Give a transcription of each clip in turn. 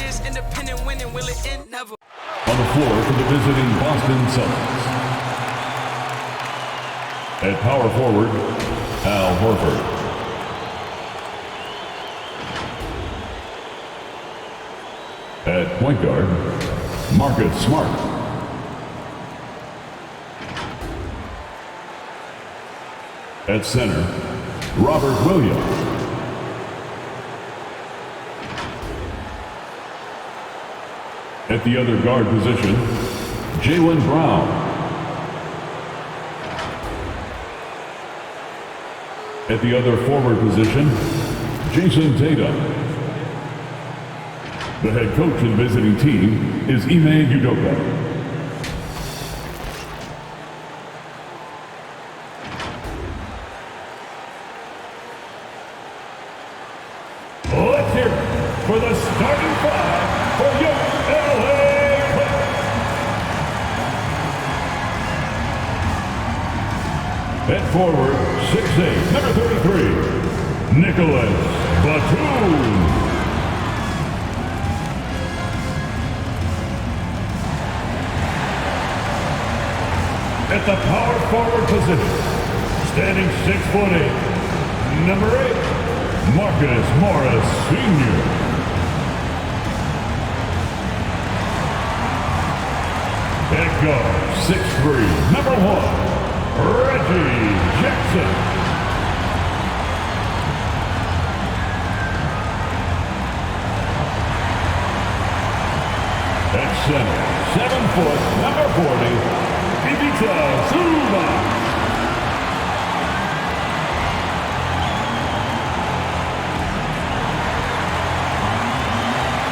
is independent winning, will it end? Never. On the floor for the visiting Boston Celtics. At power forward, Al Horford. At point guard, Marcus Smart. At center, Robert Williams. At the other guard position, Jaylen Brown. At the other forward position, Jason Tatum. The head coach of the visiting team is Ime Udoka. Let's hear it for the starting five for your LA Clippers. At forward, 6'8", number 33, Nicholas Batum. At the power forward position, standing 6'8", number 8, Marcus Morris Sr. At guard, 6'3", number 1, Reggie Jackson. At center, 7 foot, number 40, Ivica Zubac.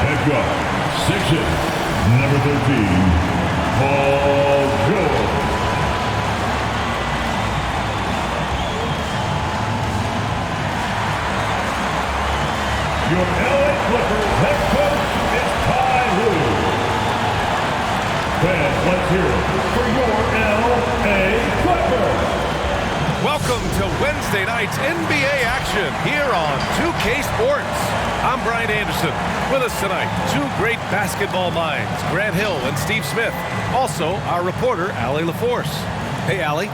Head guard, 6'8", number 13, Paul George. Your LA Clippers head coach is Ty Lue. Fans, let's hear it for your LA Clippers. Welcome to Wednesday night's NBA action here on 2K Sports. I'm Brian Anderson. With us tonight, two great basketball minds, Grant Hill and Steve Smith. Also, our reporter, Allie LaForce. Hey, Allie.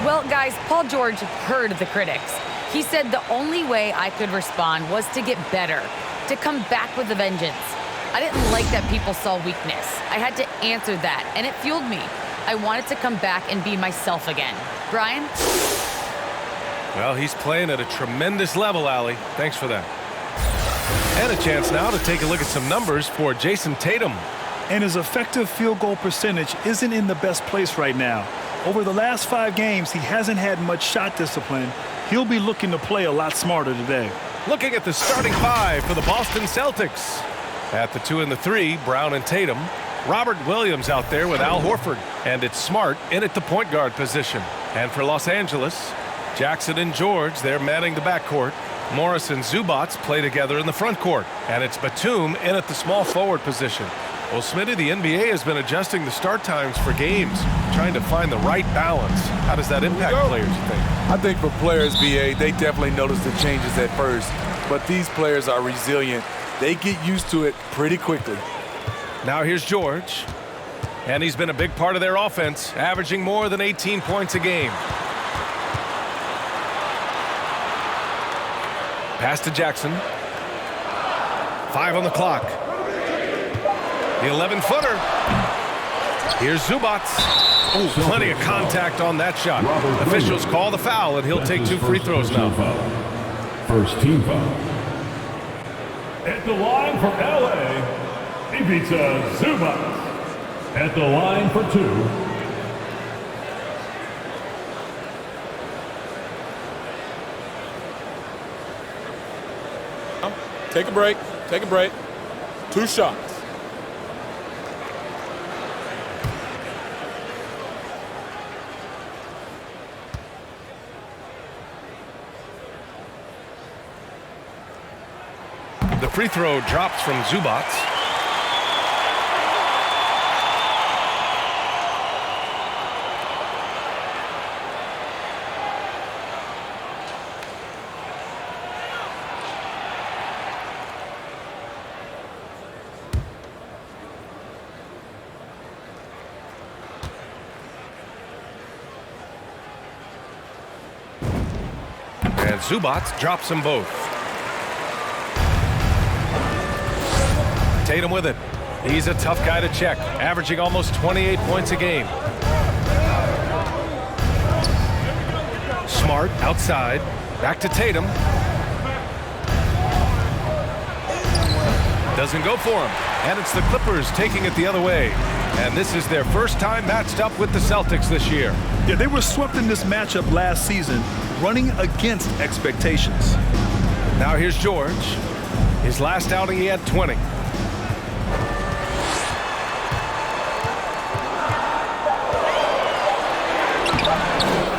Well, guys, Paul George heard the critics. He said the only way I could respond was to get better, to come back with a vengeance. I didn't like that people saw weakness. I had to answer that, and it fueled me. I wanted to come back and be myself again. Brian? Well, he's playing at a tremendous level, Allie. Thanks for that. And a chance now to take a look at some numbers for Jason Tatum. And his effective field goal percentage isn't in the best place right now. Over the last 5 games, he hasn't had much shot discipline. He'll be looking to play a lot smarter today. Looking at the starting 5 for the Boston Celtics. At the 2 and the 3, Brown and Tatum. Robert Williams out there with Al Horford. And it's Smart in at the point guard position. And for Los Angeles, Jackson and George, they're manning the backcourt. Morris and Zubac play together in the front court. And it's Batum in at the small forward position. Well, Smitty, the NBA has been adjusting the start times for games, trying to find the right balance. How does that impact players, you think? I think for players, BA, they definitely notice the changes at first. But these players are resilient. They get used to it pretty quickly. Now here's George. And he's been a big part of their offense, averaging more than 18 points a game. Pass to Jackson. 5 on the clock. The 11-footer. Here's Zubac. Oh, plenty of contact on that shot. Officials call the foul, and he'll take 2 free throws now. First team foul. At the line for LA, Ivica Zubac. At the line for 2. Take a break. Take a break. 2 shots. The free throw drops from Zubac. Zubac drops them both. Tatum with it. He's a tough guy to check, averaging almost 28 points a game. Smart outside. Back to Tatum. Doesn't go for him. And it's the Clippers taking it the other way. And this is their first time matched up with the Celtics this year. Yeah, they were swept in this matchup last season, running against expectations. Now here's George. His last outing, he had 20.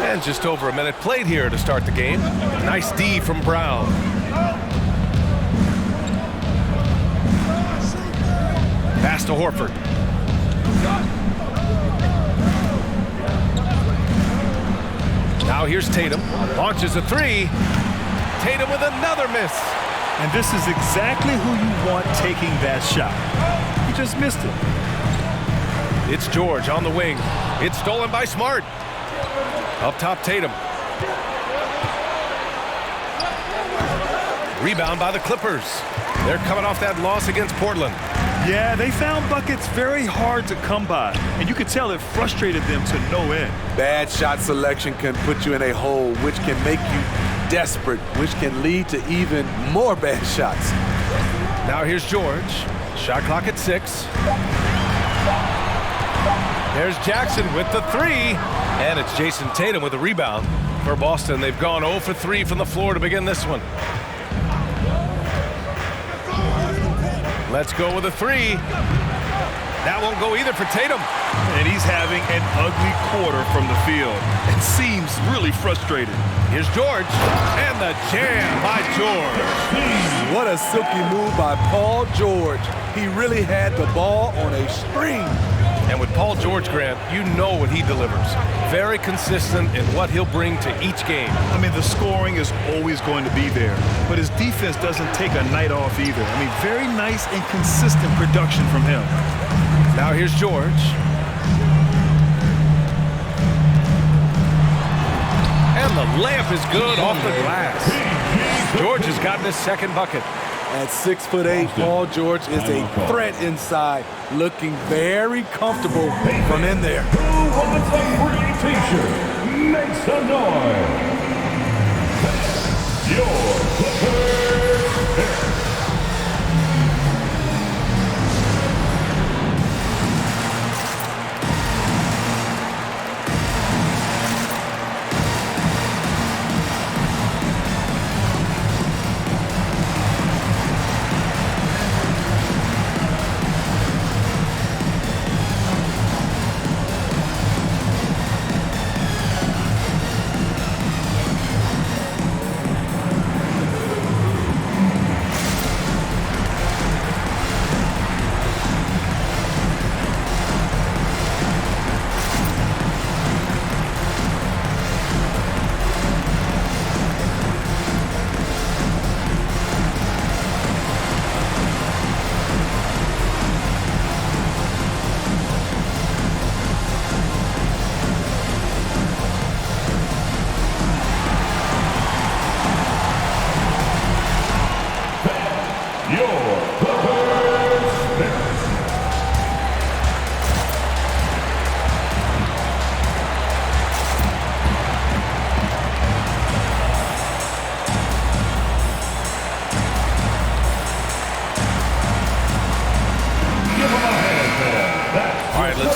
And just over a minute played here to start the game. Nice D from Brown. Pass to Horford. Now here's Tatum. Launches a three. Tatum with another miss. And this is exactly who you want taking that shot. He just missed it. It's George on the wing. It's stolen by Smart. Up top, Tatum. Rebound by the Clippers. They're coming off that loss against Portland. Yeah, they found buckets very hard to come by, and you could tell it frustrated them to no end. Bad shot selection can put you in a hole, which can make you desperate, which can lead to even more bad shots. Now here's George. Shot clock at 6. There's Jackson with the three. And it's Jason Tatum with a rebound. For Boston, they've gone 0 for 3 from the floor to begin this one. Let's go with a three. That won't go either for Tatum. And he's having an ugly quarter from the field and seems really frustrated. Here's George. And the jam by George. What a silky move by Paul George. He really had the ball on a string. And with Paul George, Grant, you know what he delivers. Very consistent in what he'll bring to each game. I mean, the scoring is always going to be there, but his defense doesn't take a night off either. I mean, very nice and consistent production from him. Now here's George. And the layup is good off the glass. George has gotten his second bucket. At 6'8", Paul George is a threat inside, looking very comfortable from in there. Who wants a free t-shirt? Make some noise. Your Clippers pick.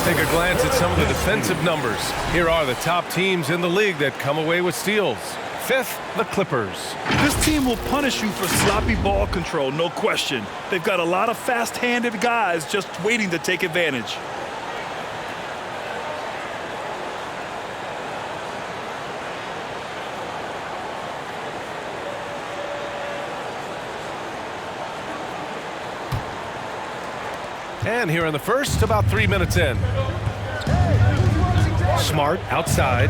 Take a glance at some of the defensive numbers. Here are the top teams in the league that come away with steals. 5th, the Clippers. This team will punish you for sloppy ball control, no question. They've got a lot of fast-handed guys just waiting to take advantage. And here in the first, about 3 minutes in. Smart outside.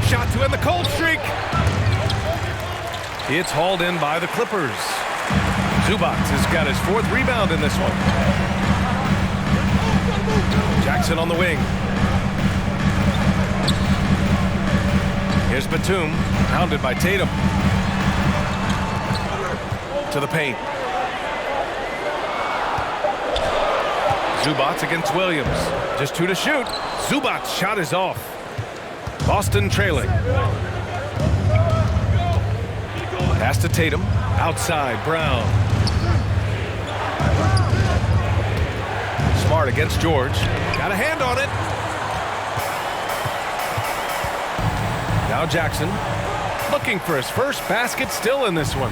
Shot to end the cold streak. It's hauled in by the Clippers. Zubac has got his 4th rebound in this one. Jackson on the wing. Here's Batum, pounded by Tatum. To the paint. Zubac against Williams. Just 2 to shoot. Zubac's shot is off. Boston trailing. Pass to Tatum. Outside, Brown. Smart against George. Got a hand on it. Now Jackson. Looking for his first basket still in this one.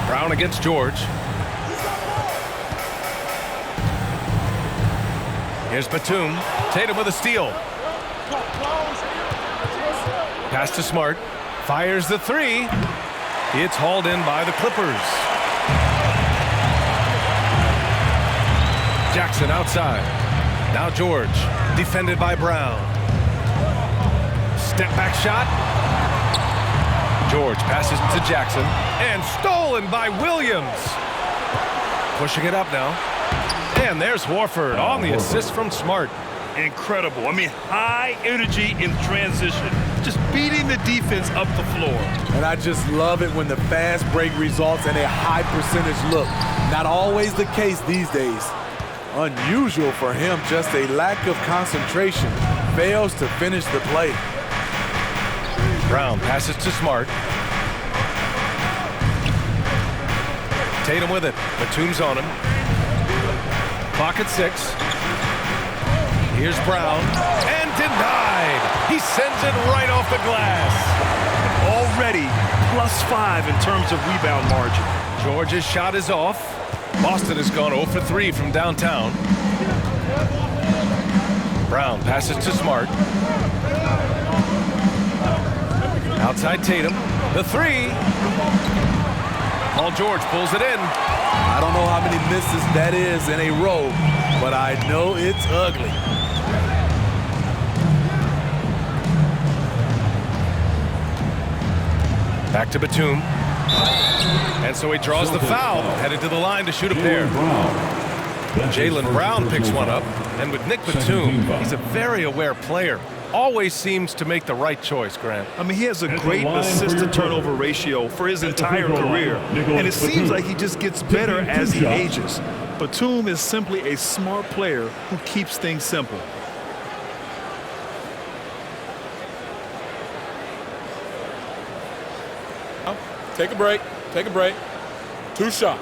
Brown against George. Here's Batum. Tatum with a steal. Pass to Smart. Fires the 3. It's hauled in by the Clippers. Jackson outside. Now George. Defended by Brown. Step back shot. George passes to Jackson. And stolen by Williams. Pushing it up now. And there's Horford on the assist from Smart. Incredible. I mean, high energy in transition. Just beating the defense up the floor. And I just love it when the fast break results in a high percentage look. Not always the case these days. Unusual for him, just a lack of concentration. Fails to finish the play. Brown passes to Smart. Tatum with it. Batum's on him. Clock at 6. Here's Brown. And denied. He sends it right off the glass. Already +5 in terms of rebound margin. George's shot is off. Boston has gone 0 for 3 from downtown. Brown passes to Smart. Outside Tatum. The 3. Paul George pulls it in. I don't know how many misses that is in a row, but I know it's ugly. Back to Batum. And so he draws the foul, headed to the line to shoot a pair. Jaylen Brown picks one up. And with Nick Batum, he's a very aware player. Always seems to make the right choice, Grant. I mean, he has a great assist-to-turnover ratio for his entire career. And it seems like he just gets better as he ages. Batum is simply a smart player who keeps things simple. Take a break. Take a break. 2 shots.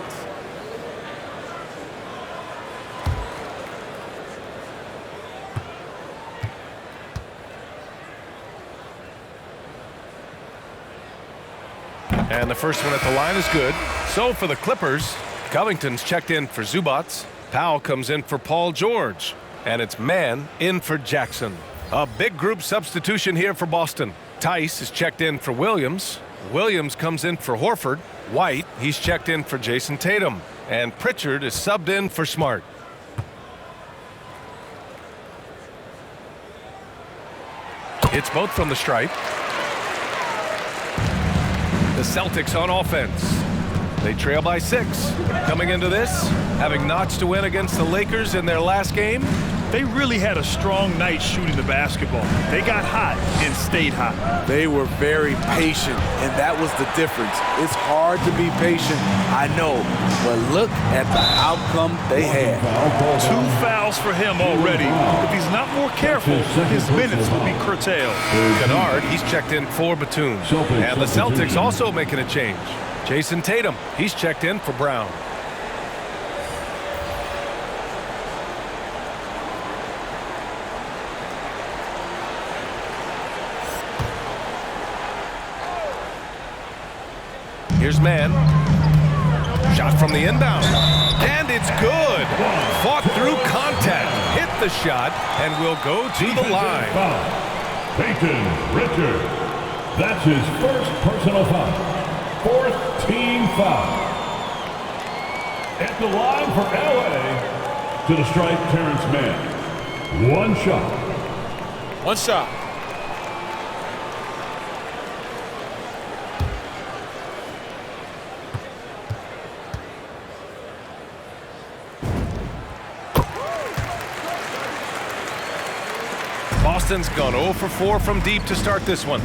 And the first one at the line is good. So for the Clippers, Covington's checked in for Zubac. Powell comes in for Paul George. And it's Mann in for Jackson. A big group substitution here for Boston. Tice is checked in for Williams. Williams comes in for Horford. White, he's checked in for Jason Tatum. And Pritchard is subbed in for Smart. It's both from the stripe. The Celtics on offense. They trail by 6. Coming into this, having notched to win against the Lakers in their last game. They really had a strong night shooting the basketball. They got hot and stayed hot. They were very patient, and that was the difference. It's hard to be patient, I know, but look at the outcome they had. 2 fouls for him already. If he's not more careful, his minutes will be curtailed. Kennard, he's checked in for Batum. And the Celtics also making a change. Jason Tatum, he's checked in for Brown. Here's Mann. Shot from the inbound. And it's good. Fought through contact. Hit the shot and will go to the line. Peyton Richard. That's his first personal foul. 4th team foul. At the line for LA, to the stripe, Terrence Mann. 1 shot. 1 shot. Boston's gone 0 for 4 from deep to start this one.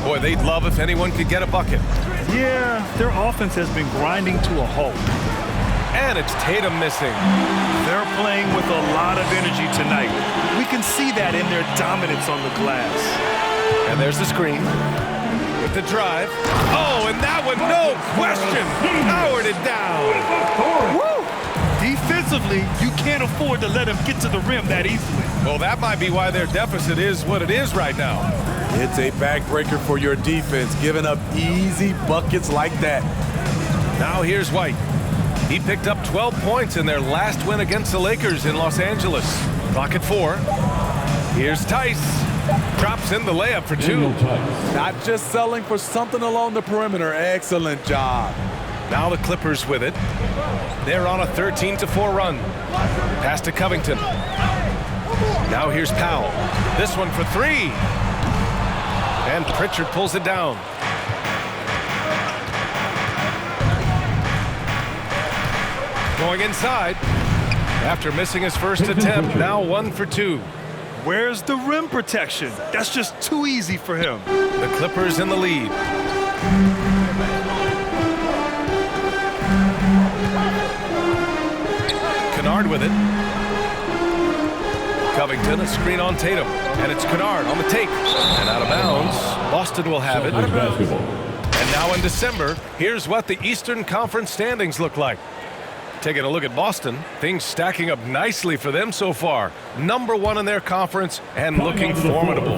Boy, they'd love if anyone could get a bucket. Yeah, their offense has been grinding to a halt. And it's Tatum missing. They're playing with a lot of energy tonight. We can see that in their dominance on the glass. And there's the screen. With the drive. Oh, and that one, no question, powered it down. Woo! Defensively, you can't afford to let him get to the rim that easily. Well, that might be why their deficit is what it is right now. It's a backbreaker for your defense, giving up easy buckets like that. Now here's White. He picked up 12 points in their last win against the Lakers in Los Angeles. Clock at 4. Here's Tice. Drops in the layup for 2. Not just selling for something along the perimeter. Excellent job. Now the Clippers with it. They're on a 13-4 run. Pass to Covington. Now here's Powell. This one for 3. And Pritchard pulls it down. Going inside. After missing his first attempt, now 1 for 2. Where's the rim protection? That's just too easy for him. The Clippers in the lead. Kennard with it. Covington, a screen on Tatum. And it's Kennard on the take. And out of bounds. Boston will have it. And now in December, here's what the Eastern Conference standings look like. Taking a look at Boston, things stacking up nicely for them so far. Number 1 in their conference and looking formidable.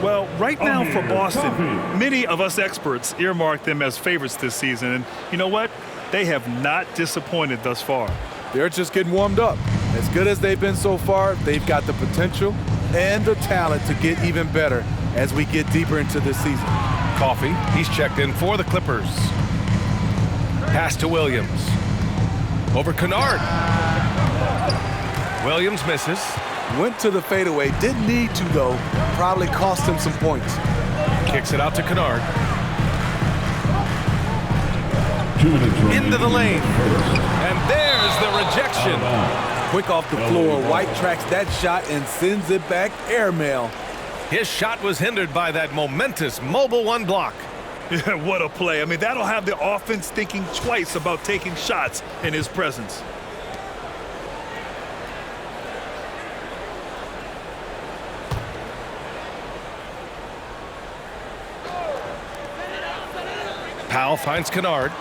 Well, right now for Boston, many of us experts earmark them as favorites this season. And you know what? They have not disappointed thus far. They're just getting warmed up. As good as they've been so far, they've got the potential and the talent to get even better as we get deeper into this season. Coffey, he's checked in for the Clippers. Pass to Williams. Over Kennard. Williams misses. Went to the fadeaway. Didn't need to, though. Probably cost him some points. Kicks it out to Kennard. Into the lane. And there's the rejection. Quick off the floor. White tracks that shot and sends it back airmail. His shot was hindered by that momentous mobile 1 block. Yeah, what a play. I mean, that'll have the offense thinking twice about taking shots in his presence. Powell finds Kennard.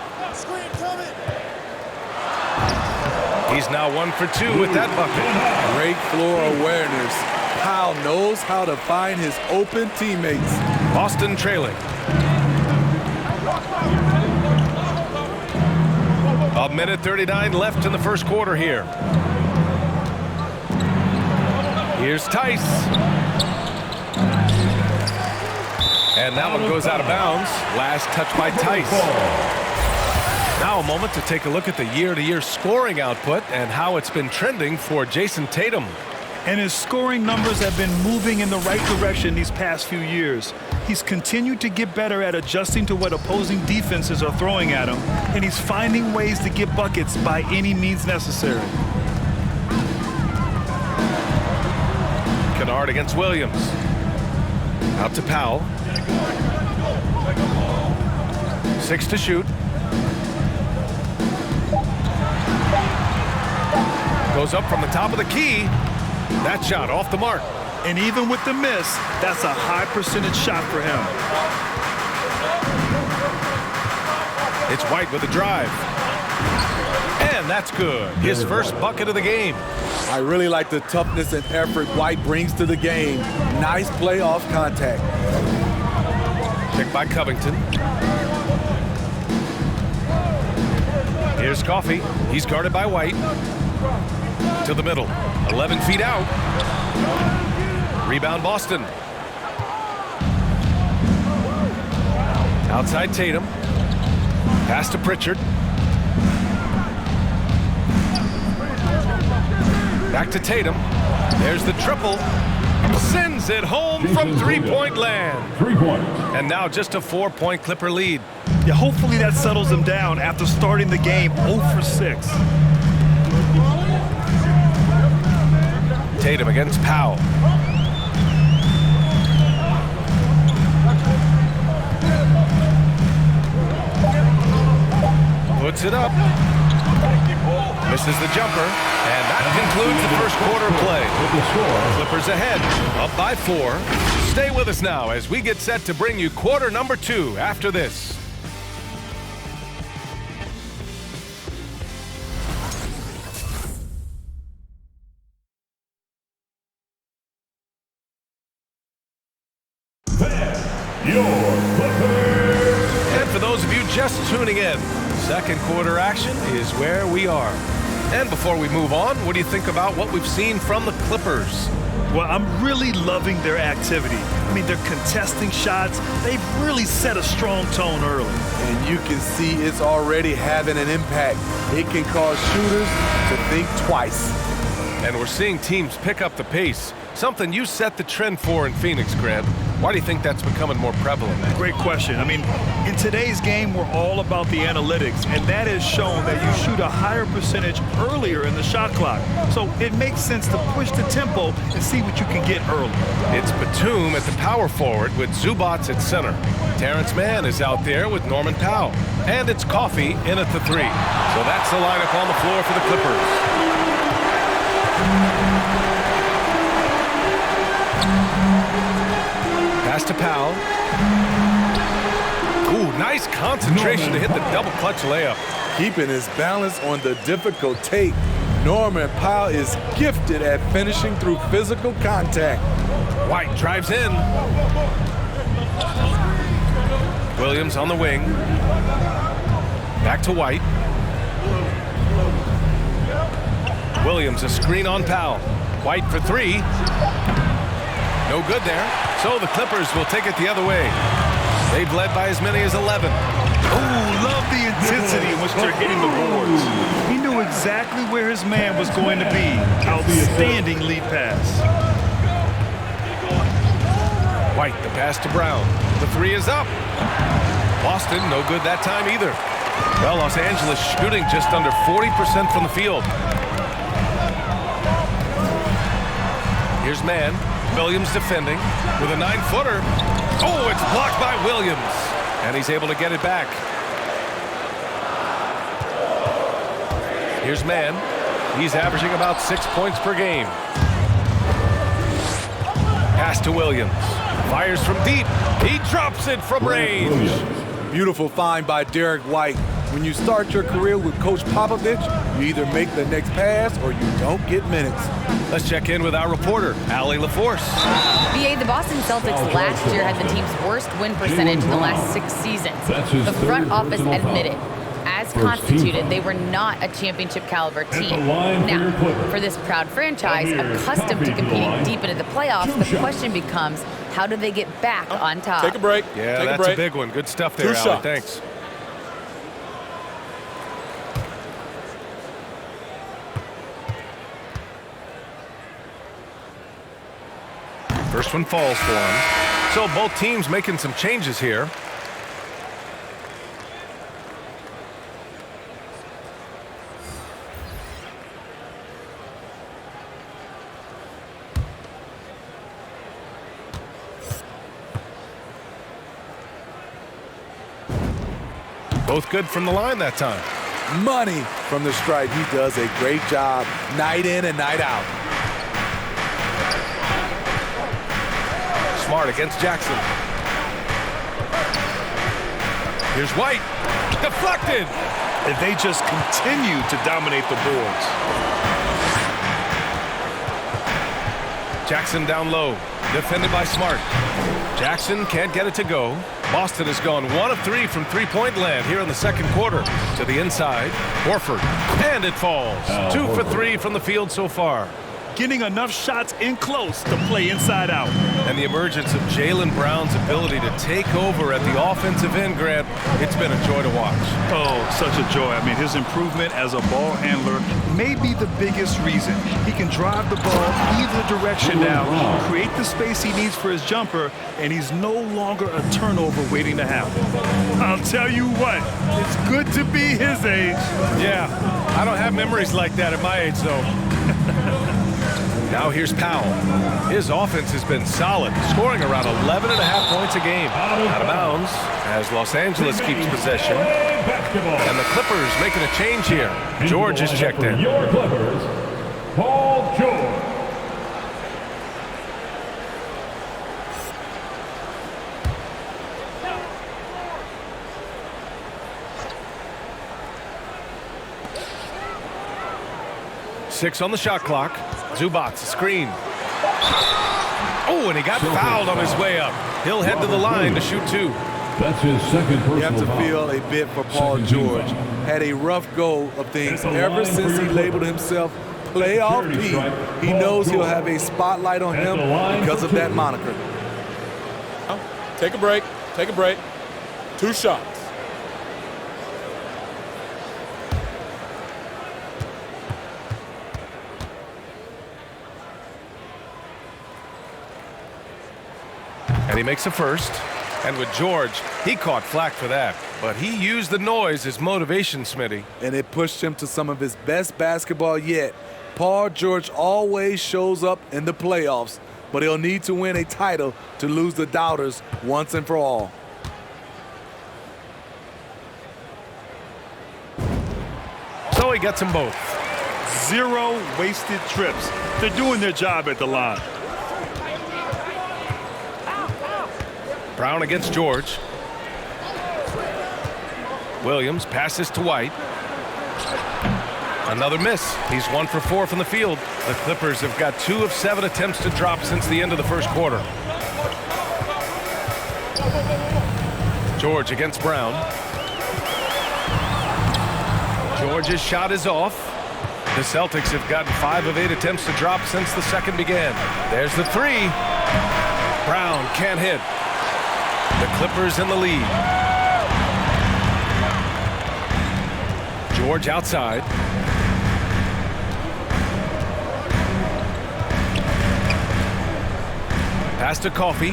He's now 1 for 2 with that bucket. Great floor awareness. Powell knows how to find his open teammates. Boston trailing. A minute 39 left in the first quarter here. Here's Tice. And that one goes out of bounds. Last touch by Tice. Now a moment to take a look at the year-to-year scoring output and how it's been trending for Jason Tatum. And his scoring numbers have been moving in the right direction these past few years. He's continued to get better at adjusting to what opposing defenses are throwing at him, and he's finding ways to get buckets by any means necessary. Kennard against Williams. Out to Powell. 6 to shoot. Goes up from the top of the key. That shot off the mark. And even with the miss, that's a high percentage shot for him. It's White with a drive. And that's good. His first bucket of the game. I really like the toughness and effort White brings to the game. Nice play off contact. Picked by Covington. Here's Coffey. He's guarded by White. To the middle. 11 feet out. Rebound Boston. Outside Tatum. Pass to Pritchard. Back to Tatum. There's the triple. Sends it home from three-point land. 3 points. And now just a 4-point Clipper lead. Yeah, hopefully that settles him down after starting the game 0 for 6. Tatum against Powell. puts it up. Misses the jumper, and that concludes the first quarter play. Clippers ahead, up by 4. Stay with us now as we get set to bring you quarter number 2 after this. And for those of you just tuning in, second quarter action is where we are. And before we move on, what do you think about what we've seen from the Clippers? Well, I'm really loving their activity. I mean, they're contesting shots. They've really set a strong tone early. And you can see it's already having an impact. It can cause shooters to think twice. And we're seeing teams pick up the pace, something you set the trend for in Phoenix, Grant. Why do you think that's becoming more prevalent? Great question. I mean, in today's game, we're all about the analytics, and that has shown that you shoot a higher percentage earlier in the shot clock. So it makes sense to push the tempo and see what you can get early. It's Batum at the power forward with Zubac at center. Terrence Mann is out there with Norman Powell. And it's Coffey in at the 3. So that's the lineup on the floor for the Clippers. Pass to Powell. Ooh, nice concentration to hit the double clutch layup. Keeping his balance on the difficult take. Norman Powell is gifted at finishing through physical contact. White drives in. Williams on the wing. Back to White. Williams a screen on Powell. White for 3. No good there. So the Clippers will take it the other way. They've led by as many as 11. Oh, love the intensity in which they're hitting the boards. He knew exactly where his man was going to be. Outstanding lead pass. White, the pass to Brown. The 3 is up. Boston, no good that time either. Well, Los Angeles shooting just under 40% from the field. Here's Mann. Williams defending with a 9-footer. Oh, it's blocked by Williams. And he's able to get it back. Here's Mann. He's averaging about 6 points per game. Pass to Williams. Fires from deep. He drops it from range. Beautiful find by Derek White. When you start your career with Coach Popovich, you either make the next pass or you don't get minutes. Let's check in with our reporter, Allie LaForce. VA, the Boston Celtics last year had the team's worst win percentage in the last 6 seasons. The front office admitted, as constituted, they were not a championship caliber team. Now, for this proud franchise, accustomed to competing deep into the playoffs, the question becomes, how do they get back on top? Take a break. Yeah, that's a big one. Good stuff there, Allie. Thanks. First one falls for him. So both teams making some changes here. Both good from the line that time. Money from the stripe. He does a great job night in and night out. Smart against Jackson. Here's White. Deflected. And they just continue to dominate the boards. Jackson down low. Defended by Smart. Jackson can't get it to go. Boston has gone 1 of 3 from three-point land here in the second quarter. To the inside. Horford. And it falls. 2 for 3 from the field so far. Getting enough shots in close to play inside out. And the emergence of Jaylen Brown's ability to take over at the offensive end, Grant, it's been a joy to watch. Oh, such a joy. I mean, his improvement as a ball handler may be the biggest reason. He can drive the ball either direction now, create the space he needs for his jumper, and he's no longer a turnover waiting to happen. I'll tell you what, it's good to be his age. Yeah, I don't have memories like that at my age, though. Now here's Powell. His offense has been solid, scoring around 11.5 points a game. Out of bounds as Los Angeles keeps possession. And the Clippers making a change here. George is checked in. Your Clippers, Paul George. Six on the shot clock. Zubac, screen. Oh, and he got fouled on his way up. He'll head to the line to shoot two. That's his second personal You have to foul. feel a bit for Paul George. Had a rough go of things ever since he labeled himself Playoff P. He knows he'll have a spotlight on him because of that moniker. Take a break. Take a break. 2 shots. And he makes a first. And with George, he caught flack for that. But he used the noise as motivation, Smitty. And it pushed him to some of his best basketball yet. Paul George always shows up in the playoffs, but he'll need to win a title to lose the doubters once and for all. So he gets them both. 0 wasted trips. They're doing their job at the line. Brown against George. Williams passes to White. Another miss. He's 1 for 4 from the field. The Clippers have got 2 of 7 attempts to drop since the end of the first quarter. George against Brown. George's shot is off. The Celtics have gotten 5 of 8 attempts to drop since the second began. There's the 3. Brown can't hit. The Clippers in the lead. George outside. Pass to Coffey.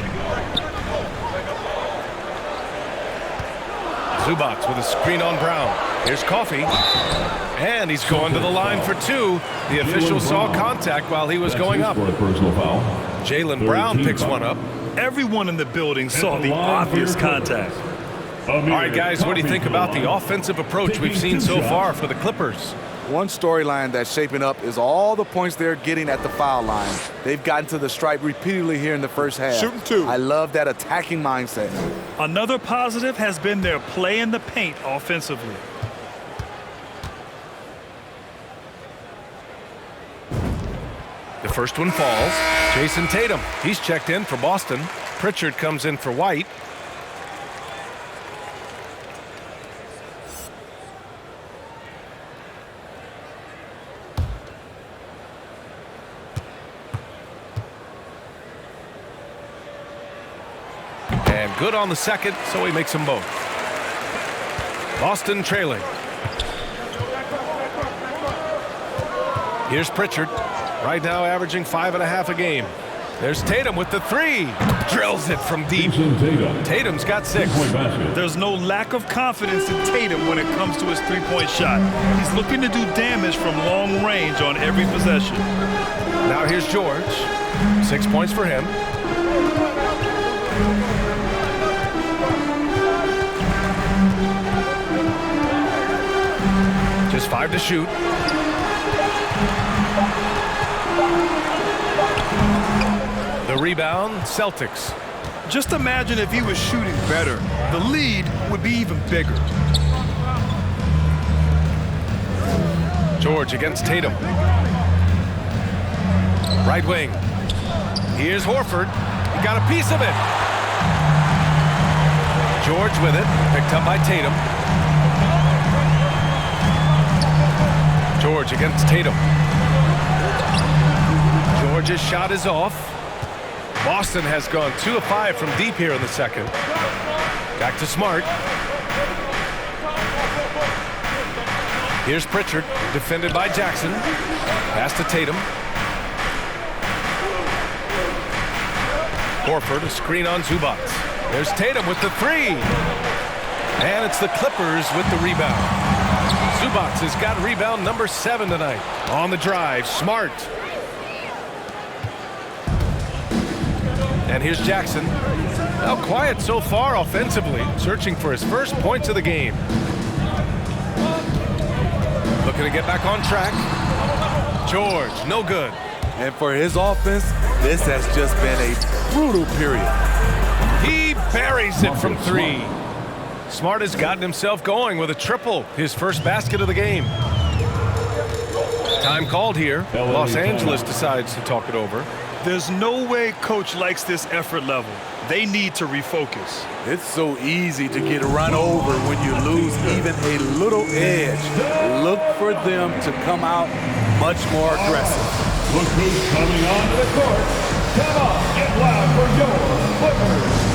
Zubac with a screen on Brown. Here's Coffey. And he's going to the line for 2. The official saw contact while he was going up. Jaylen Brown picks one up. Everyone in the building saw the obvious contact. All right, guys, what do you think about the offensive approach we've seen so far for the Clippers? One storyline that's shaping up is all the points they're getting at the foul line. They've gotten to the stripe repeatedly here in the first half. Shooting 2. I love that attacking mindset. Another positive has been their play in the paint offensively. The first one falls. Jason Tatum, he's checked in for Boston. Pritchard comes in for White. And good on the second, so he makes them both. Boston trailing. Here's Pritchard. Right now averaging 5.5 a game. There's Tatum with the 3. Drills it from deep. Tatum's got 6. There's no lack of confidence in Tatum when it comes to his three-point shot. He's looking to do damage from long range on every possession. Now here's George. 6 points for him. Just 5 to shoot. The rebound, Celtics. Just imagine if he was shooting better. The lead would be even bigger. George against Tatum. Right wing. Here's Horford. He got a piece of it. George with it. Picked up by Tatum. George against Tatum. George's shot is off. Boston has gone 2 of 5 from deep here in the second. Back to Smart. Here's Pritchard, defended by Jackson. Pass to Tatum. Horford, a screen on Zubac. There's Tatum with the 3. And it's the Clippers with the rebound. Zubac has got rebound number 7 tonight. On the drive, Smart. And here's Jackson. Now quiet so far offensively, searching for his first points of the game. Looking to get back on track. George, no good. And for his offense, this has just been a brutal period. He buries it from three. Smart has gotten himself going with a triple, his first basket of the game. Time called here. Los Angeles decides to talk it over. There's no way coach likes this effort level. They need to refocus. It's so easy to get run over when you lose even a little edge. Look for them to come out much more aggressive. Look who's coming onto the court. Come on, get loud for your Clippers.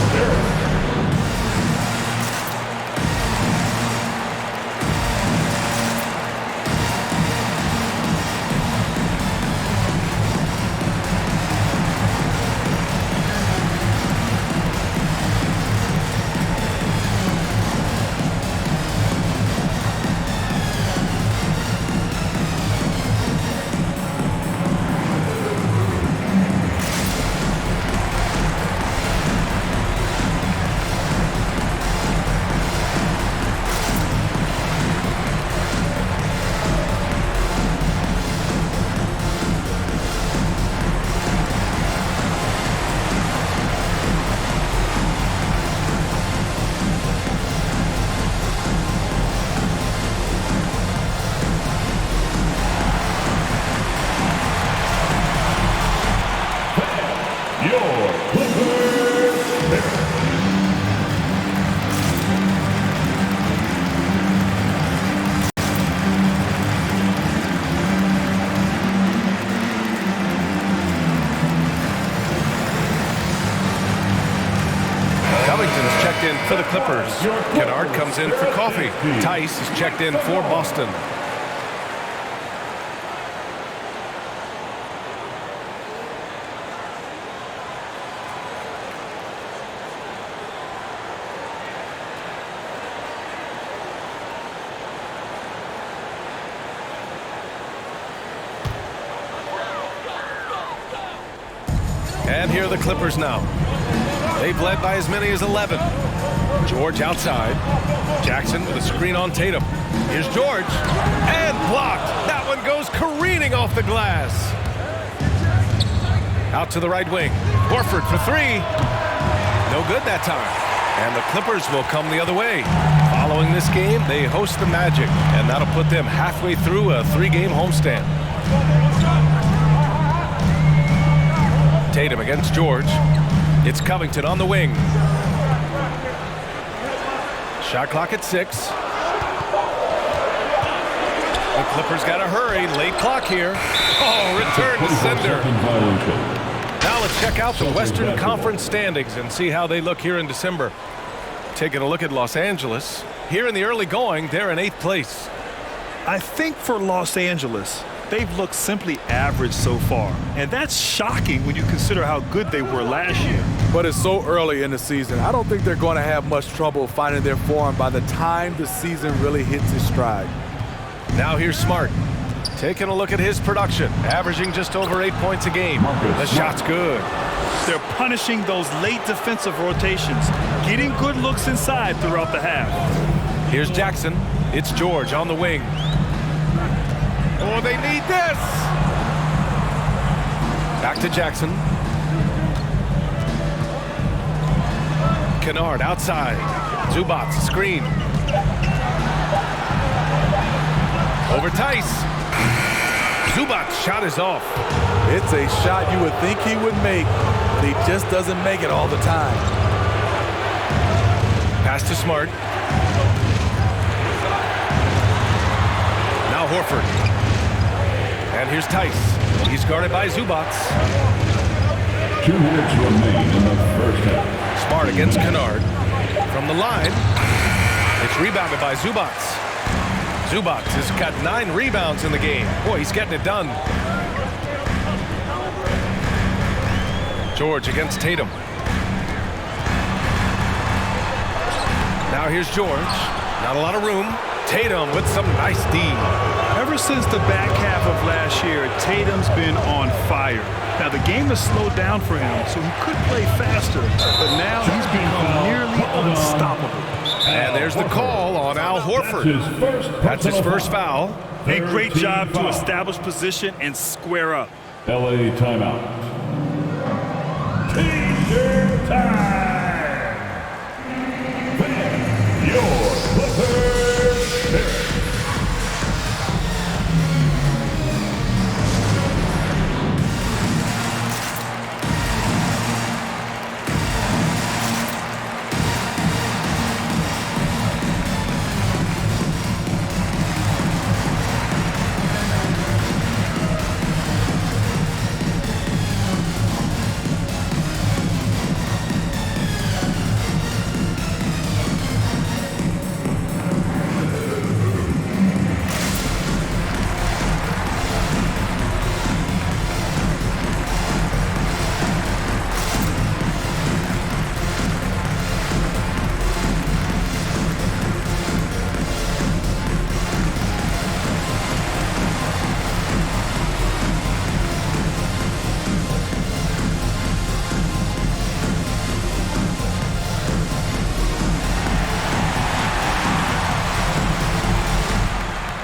In for the Clippers. Kennard comes in for coffee. Tice is checked in for Boston. And here are the Clippers now. They've led by as many as 11. George outside. Jackson with a screen on Tatum. Here's George. And blocked. That one goes careening off the glass. Out to the right wing. Horford for three. No good that time. And the Clippers will come the other way. Following this game, they host the Magic. And that'll put them halfway through a three-game homestand. Tatum against George. It's Covington on the wing. Shot clock at 6. The Clippers got to hurry. Late clock here. Oh, return to sender. Now let's check out the Western Conference standings and see how they look here in December. Taking a look at Los Angeles. Here in the early going, they're in 8th place. I think for Los Angeles, they've looked simply average so far. And that's shocking when you consider how good they were last year. But it's so early in the season. I don't think they're going to have much trouble finding their form by the time the season really hits its stride. Now here's Smart. Taking a look at his production. Averaging just over 8 points a game. The shot's good. They're punishing those late defensive rotations. Getting good looks inside throughout the half. Here's Jackson. It's George on the wing. Oh, they need this! Back to Jackson. Kennard outside. Zubac, screen. Over Tice. Zubac's shot is off. It's a shot you would think he would make, but he just doesn't make it all the time. Pass to Smart. Now Horford. And here's Tice. He's guarded by Zubac. 2 minutes remain in the first half. Smart against Kennard. From the line. It's rebounded by Zubac. Zubac has got 9 rebounds in the game. Boy, he's getting it done. George against Tatum. Now here's George. Not a lot of room. Tatum with some nice D. Ever since the back half of last year, Tatum's been on fire. Now, the game has slowed down for him, so he could play faster, but now he's become nearly unstoppable. And there's the call on Al Horford. That's his first foul. A great job to establish position and square up. LA timeout. T-shirt time. Then your Clippers pick.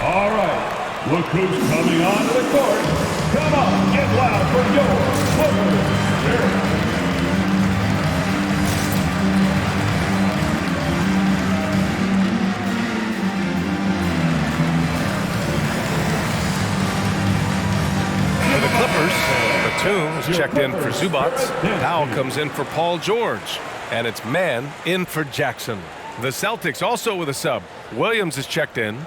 All right, look who's coming onto the court. Come on, get loud for your Clippers. For the Clippers, Batum's checked in for Zubats. Powell comes in for Paul George. And it's man in for Jackson. The Celtics also with a sub. Williams is checked in.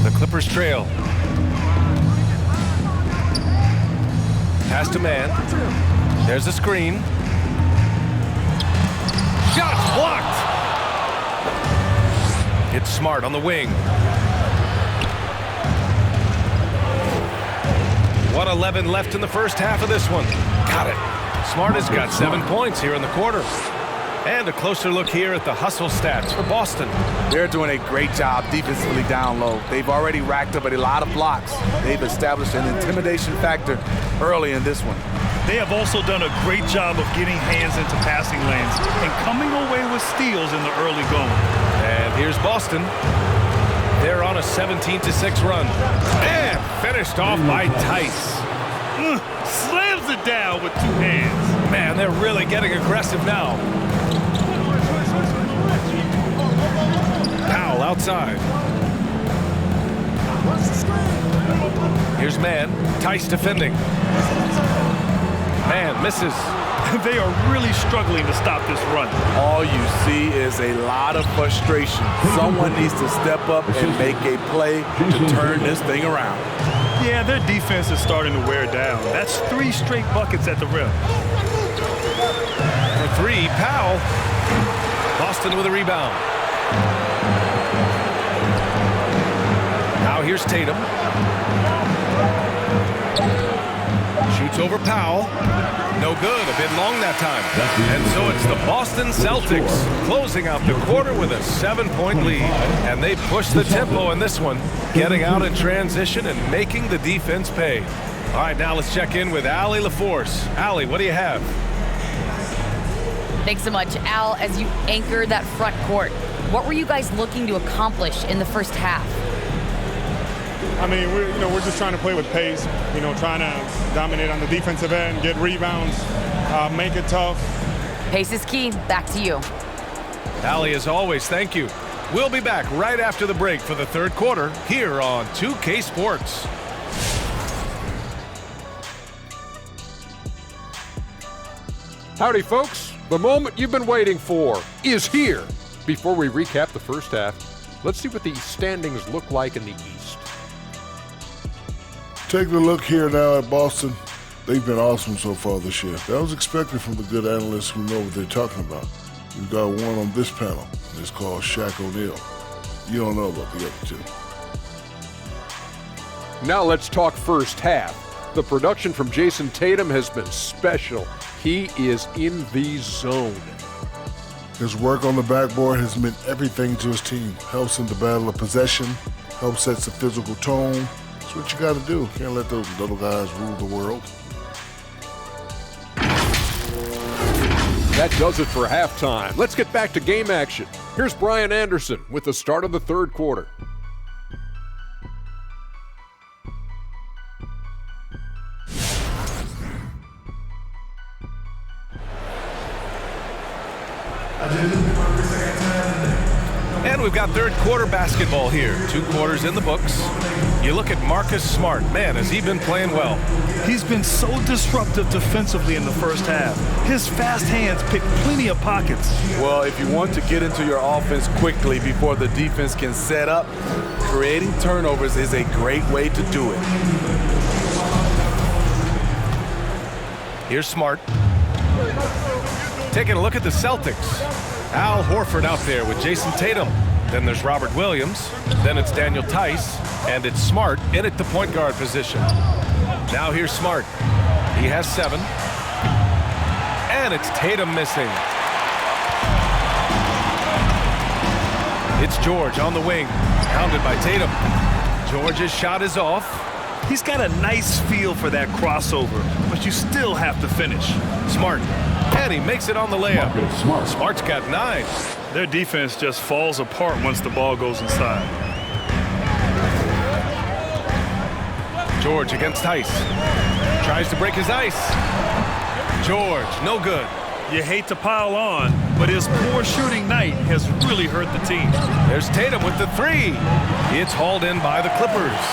The Clippers trail. Pass to man. There's a screen. Shot blocked. It's Smart on the wing. 1:11 left in the first half of this one. Got it. Smart has got 7 points here in the quarter. And a closer look here at the hustle stats for Boston. They're doing a great job defensively down low. They've already racked up a lot of blocks. They've established an intimidation factor early in this one. They have also done a great job of getting hands into passing lanes and coming away with steals in the early going. And here's Boston. They're on a 17-6 run. And finished off by Tice. Slams it down with two hands. Man, they're really getting aggressive now. Powell outside. Here's man. Tice defending. Man misses. They are really struggling to stop this run. All you see is a lot of frustration. Someone needs to step up and make a play to turn this thing around. Yeah, their defense is starting to wear down. That's 3 straight buckets at the rim. For 3, Powell. Boston with a rebound. Now here's Tatum. Shoots over Powell. No good, a bit long that time. And so it's the Boston Celtics closing out the quarter with a 7-point lead. And they push the tempo in this one, getting out in transition and making the defense pay. All right, now let's check in with Allie LaForce. Allie, what do you have? Thanks so much, Al. As you anchor that front court, what were you guys looking to accomplish in the first half? I mean, we're just trying to play with pace, trying to dominate on the defensive end, get rebounds, make it tough. Pace is key. Back to you. Allie, as always, thank you. We'll be back right after the break for the third quarter here on 2K Sports. Howdy, folks. The moment you've been waiting for is here. Before we recap the first half, let's see what the standings look like in the East. Taking a look here now at Boston, they've been awesome so far this year. That was expected from the good analysts who know what they're talking about. We've got one on this panel, and it's called Shaq O'Neal. You don't know about the other two. Now let's talk first half. The production from Jason Tatum has been special. He is in the zone. His work on the backboard has meant everything to his team. Helps in the battle of possession, helps set the physical tone. That's what you got to do. Can't let those little guys rule the world. That does it for halftime. Let's get back to game action. Here's Brian Anderson with the start of the third quarter. And we've got third quarter basketball here. 2 quarters in the books. You look at Marcus Smart. Man, has he been playing well. He's been so disruptive defensively in the first half. His fast hands pick plenty of pockets. Well, if you want to get into your offense quickly before the defense can set up, creating turnovers is a great way to do it. Here's Smart. Taking a look at the Celtics. Al Horford out there with Jason Tatum. Then there's Robert Williams. Then it's Daniel Tice. And it's Smart in at the point guard position. Now here's Smart. He has 7. And it's Tatum missing. It's George on the wing. Pounded by Tatum. George's shot is off. He's got a nice feel for that crossover, but you still have to finish. Smart. And he makes it on the layup. Smart's got 9. Their defense just falls apart once the ball goes inside. George against Tice. Tries to break his ice. George, no good. You hate to pile on, but his poor shooting night has really hurt the team. There's Tatum with the 3. It's hauled in by the Clippers.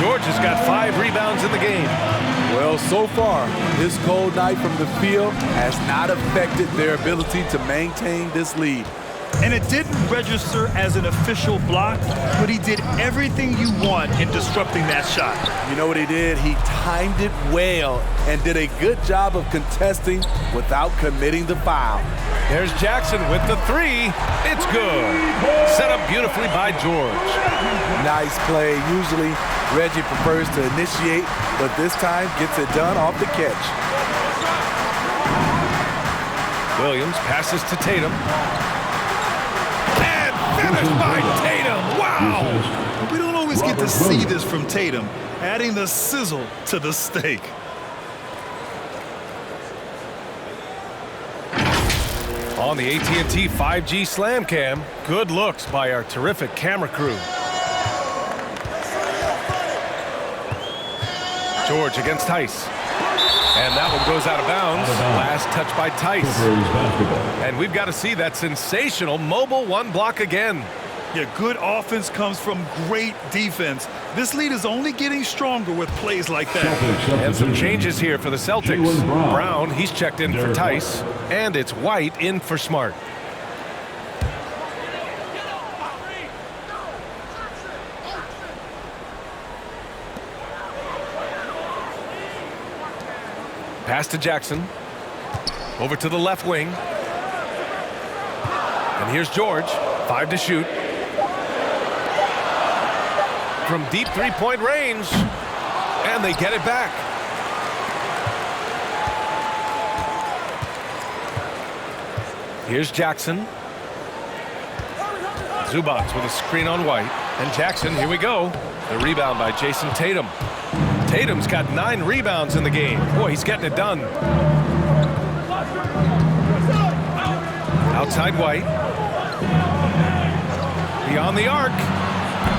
George has got 5 rebounds in the game. Well, so far, this cold night from the field has not affected their ability to maintain this lead. And it didn't register as an official block, but he did everything you want in disrupting that shot. You know what he did? He timed it well and did a good job of contesting without committing the foul. There's Jackson with the 3. It's good. Set up beautifully by George. Nice play. Usually Reggie prefers to initiate, but this time gets it done off the catch. Williams passes to Tatum. Finished by Tatum. Wow! We don't always get to see this from Tatum, adding the sizzle to the steak. On the AT&T 5G Slam Cam, good looks by our terrific camera crew. George against Tice. And that one goes out of bounds. Last touch by Tice. And we've got to see that sensational mobile 1 block again. Yeah, good offense comes from great defense. This lead is only getting stronger with plays like that. And some changes here for the Celtics. Brown, he's checked in for Tice. And it's White in for Smart. Pass to Jackson. Over to the left wing. And here's George. 5 to shoot. From deep 3-point range. And they get it back. Here's Jackson. Zubats with a screen on White. And Jackson, here we go. The rebound by Jason Tatum. Tatum's got 9 rebounds in the game. Boy, he's getting it done. Outside White. Beyond the arc.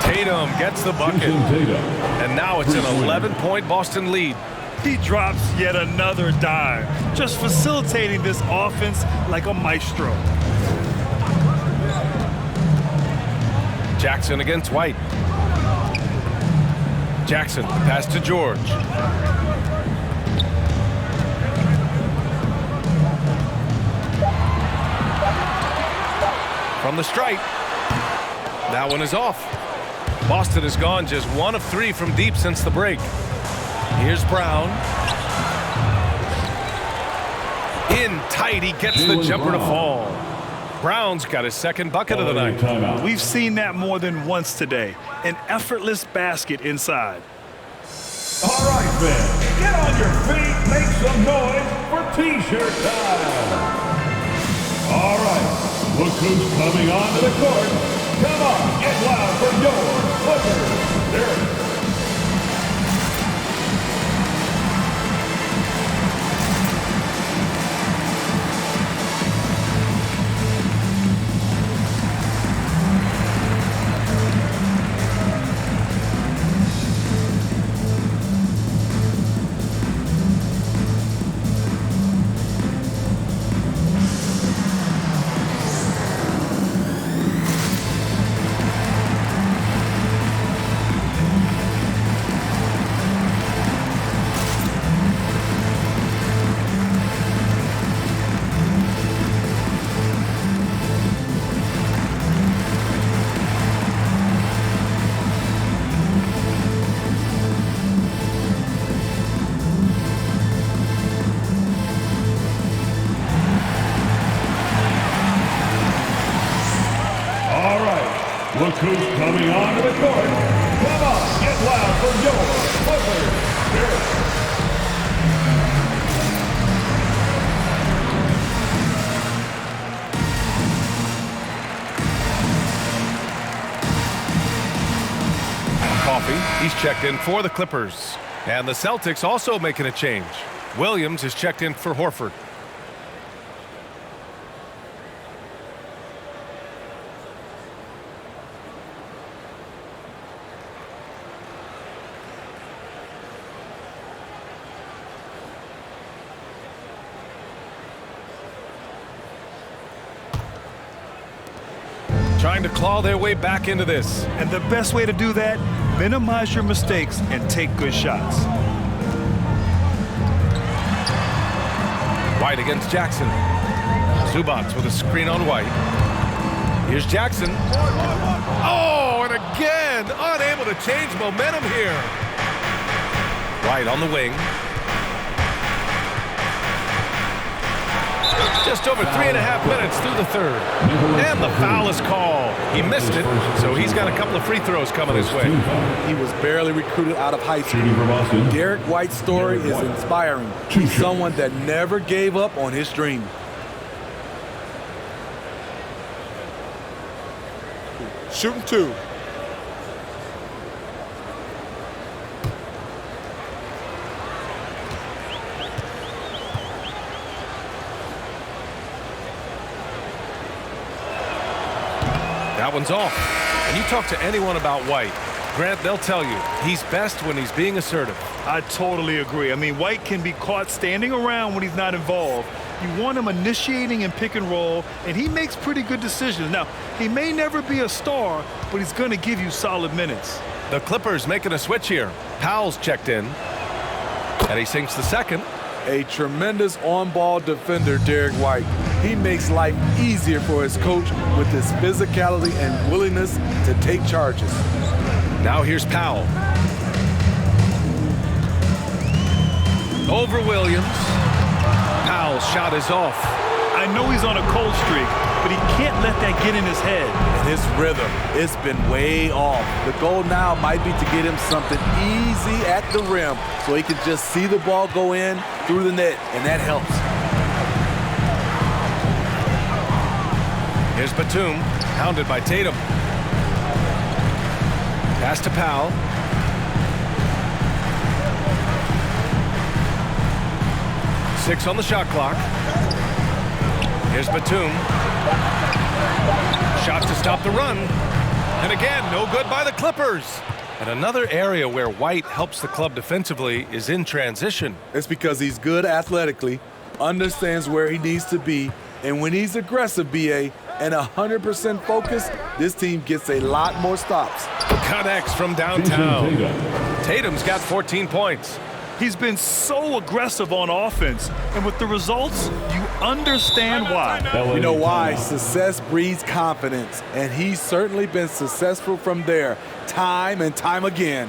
Tatum gets the bucket. And now it's an 11-point Boston lead. He drops yet another dime, just facilitating this offense like a maestro. Jackson against White. Jackson, pass to George. From the stripe. That one is off. Boston has gone just 1 of 3 from deep since the break. Here's Brown. In tight, he gets the jumper to fall. Brown's got his 2nd bucket of the night. We've seen that more than once today. An effortless basket inside. All right, then. Get on your feet. Make some noise for T-shirt time. All right. Look who's coming onto the court. Come on, get loud for your Clippers. Dirk. Look who's coming onto the court. Come on, get loud for your Clippers. Dirk. Coffee, he's checked in for the Clippers. And the Celtics also making a change. Williams is checked in for Horford. Trying to claw their way back into this. And the best way to do that, minimize your mistakes and take good shots. White against Jackson. Zubats with a screen on White. Here's Jackson. Oh, and again, unable to change momentum here. White on the wing. Just over 3.5 minutes through the third. And the foul is called. He missed it, so he's got a couple of free throws coming his way. He was barely recruited out of high school. Derek White's story is inspiring. He's someone that never gave up on his dream. Shooting two. That one's off. And you talk to anyone about White, Grant, they'll tell you he's best when he's being assertive. I totally agree. I mean, White can be caught standing around when he's not involved. You want him initiating and pick and roll, and he makes pretty good decisions. Now, he may never be a star, but he's going to give you solid minutes. The Clippers making a switch here. Powell's checked in, and he sinks the second. A tremendous on-ball defender, Derek White. He makes life easier for his coach with his physicality and willingness to take charges. Now here's Powell. Over Williams. Powell's shot is off. I know he's on a cold streak, but he can't let that get in his head. And his rhythm, it's been way off. The goal now might be to get him something easy at the rim so he can just see the ball go in through the net, and that helps. Here's Batum, hounded by Tatum. Pass to Powell. Six on the shot clock. Here's Batum. Shot to stop the run. And again, no good by the Clippers. And another area where White helps the club defensively is in transition. It's because he's good athletically, understands where he needs to be, and when he's aggressive, BA, and 100% focused, this team gets a lot more stops. Connects from downtown. Tatum's got 14 points. He's been so aggressive on offense, and with the results, you understand why. You know why? Success breeds confidence, and he's certainly been successful from there, time and time again.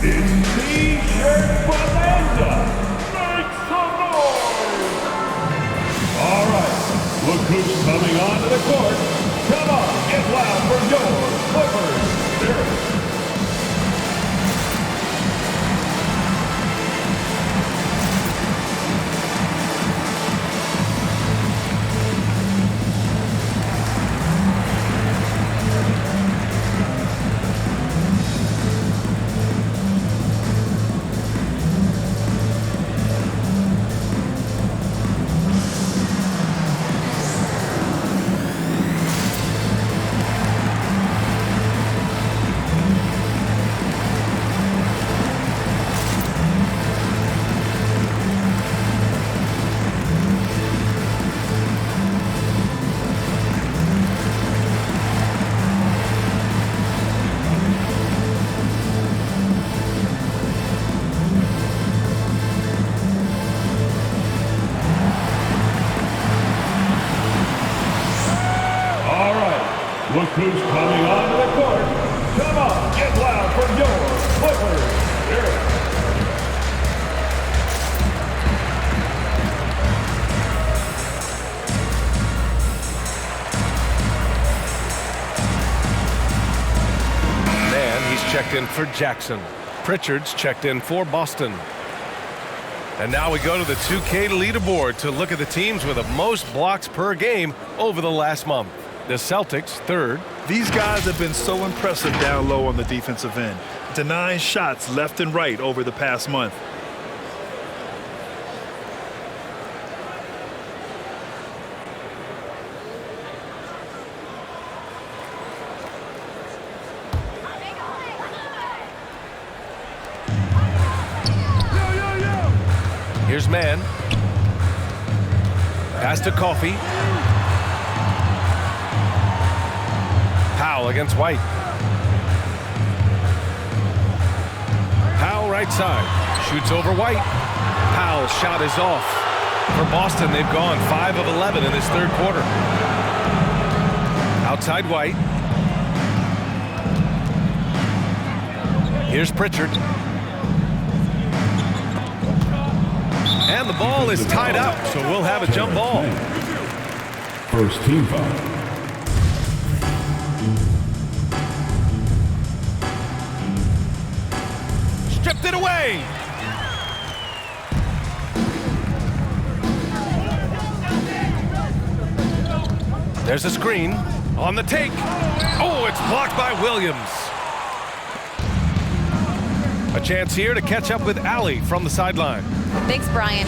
It's T-shirt bonanza. Make some noise. All right, look who's coming onto the court. Come on, get loud for your Clippers. Dirk. Look who's coming onto the court. Come on, get loud for your Clippers. Here. Man, he's checked in for Jackson. Pritchard's checked in for Boston. And now we go to the 2K leaderboard to look at the teams with the most blocks per game over the last month. The Celtics, third. These guys have been so impressive down low on the defensive end, denying shots left and right over the past month. Here's Man. Pass to Coffey. Powell against White. Powell right side. Shoots over White. Powell's shot is off. For Boston, they've gone 5 of 11 in this third quarter. Outside White. Here's Pritchard. And the ball is tied up, so we'll have a jump ball. First team foul. Stripped it away. There's a screen on the take. Oh, it's blocked by Williams. A chance here to catch up with Allie from the sideline. Thanks, Brian.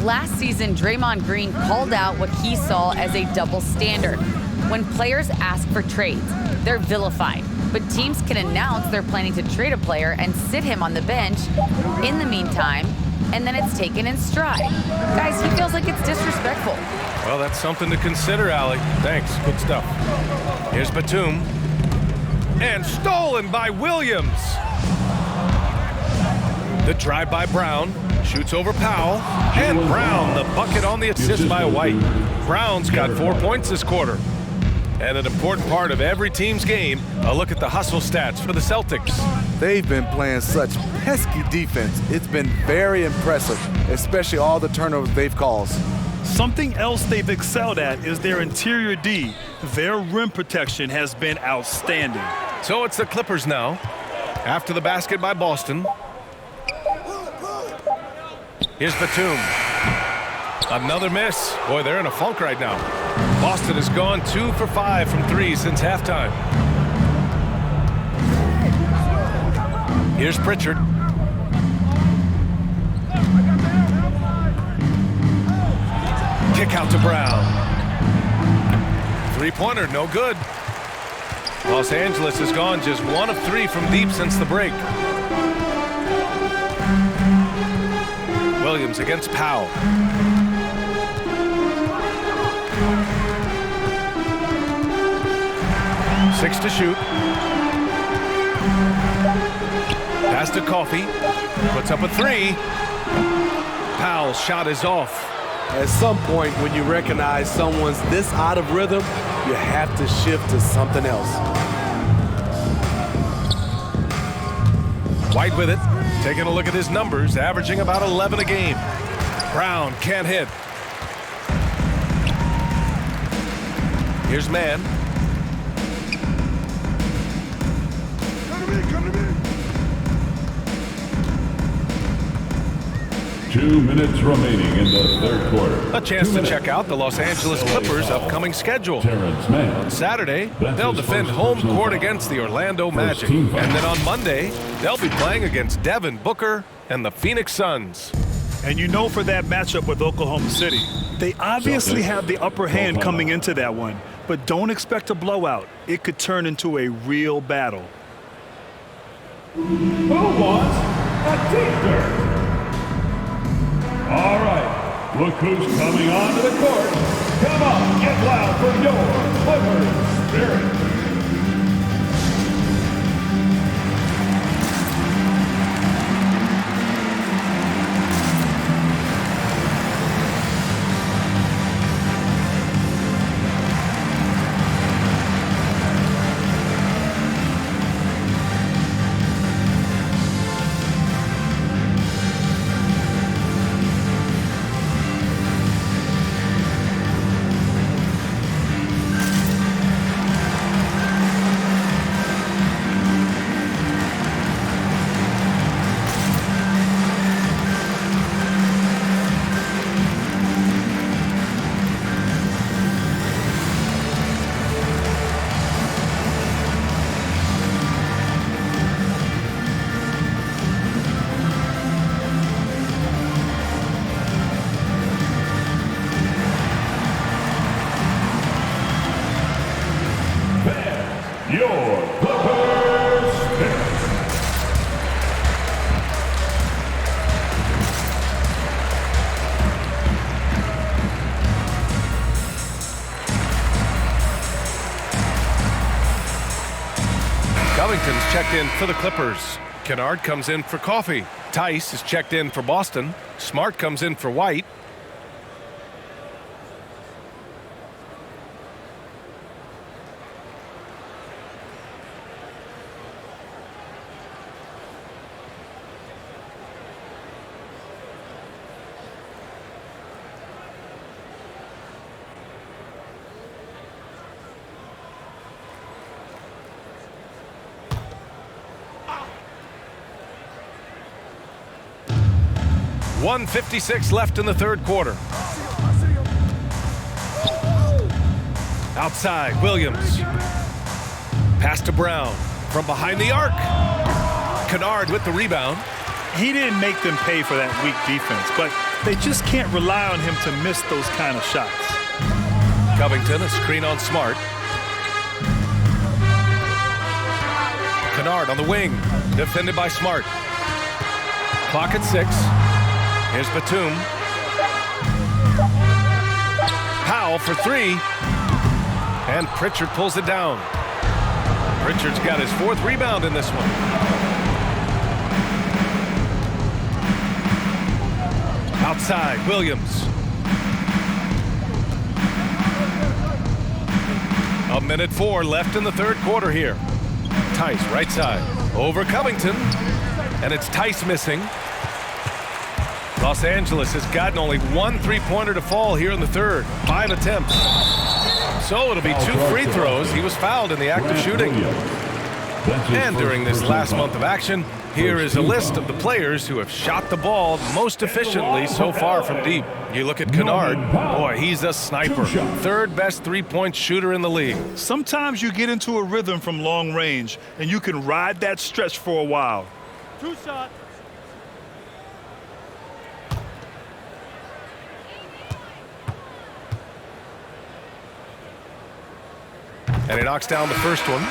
Last season, Draymond Green called out what he saw as a double standard. When players ask for trades, they're vilified. But teams can announce they're planning to trade a player and sit him on the bench in the meantime, and then it's taken in stride. Guys, he feels like it's disrespectful. Well, that's something to consider, Allie. Thanks. Good stuff. Here's Batum. And stolen by Williams. The drive by Brown. Shoots over Powell. And Brown, the bucket on the assist by White. Brown's got 4 points this quarter. And an important part of every team's game, a look at the hustle stats for the Celtics. They've been playing such pesky defense. It's been very impressive, especially all the turnovers they've caused. Something else they've excelled at is their interior D. Their rim protection has been outstanding. So it's the Clippers now. After the basket by Boston. Here's Batum. Another miss. Boy, they're in a funk right now. Boston has gone 2 for 5 from 3 since halftime. Here's Pritchard. Kick out to Brown. Three-pointer, no good. Los Angeles has gone just 1 of 3 from deep since the break. Williams against Powell. Six to shoot. Pass to Coffey. Puts up a 3. Powell's shot is off. At some point, when you recognize someone's this out of rhythm, you have to shift to something else. White with it. Taking a look at his numbers, averaging about 11 a game. Brown can't hit. Here's Man. Come to me. 2 minutes remaining in the third quarter. A chance to check out the Los Angeles Clippers' upcoming schedule. On Saturday, they'll defend home court against the Orlando Magic. And then on Monday, they'll be playing against Devin Booker and the Phoenix Suns. And you know, for that matchup with Oklahoma City, they obviously have the upper hand coming into that one. But don't expect a blowout. It could turn into a real battle. Who wants a t-shirt? All right, look who's coming onto the court. Come on, get loud for your Clippers Spirit. your Clippers pick. Covington's checked in for the Clippers. Kennard comes in for Coffee. Tice is checked in for Boston. Smart comes in for White. .156 left in the third quarter. Outside, Williams. Pass to Brown from behind the arc. Kennard with the rebound. He didn't make them pay for that weak defense, but they just can't rely on him to miss those kind of shots. Covington, a screen on Smart. Kennard on the wing, defended by Smart. Clock at 6. Here's Batum. Powell for 3. And Pritchard pulls it down. Pritchard's got his 4th rebound in this one. Outside, Williams. A minute 4 left in the third quarter here. Tice, right side. Over Covington. And it's Tice missing. Los Angeles has gotten only 1 3-pointer to fall here in the third. 5 attempts. So it'll be 2 free throws. He was fouled in the act of shooting. And during this last month of action, here is a list of the players who have shot the ball most efficiently so far from deep. You look at Kennard. Boy, he's a sniper. 3rd best 3-point shooter in the league. Sometimes you get into a rhythm from long range, and you can ride that stretch for a while. 2 shots. And he knocks down the first one.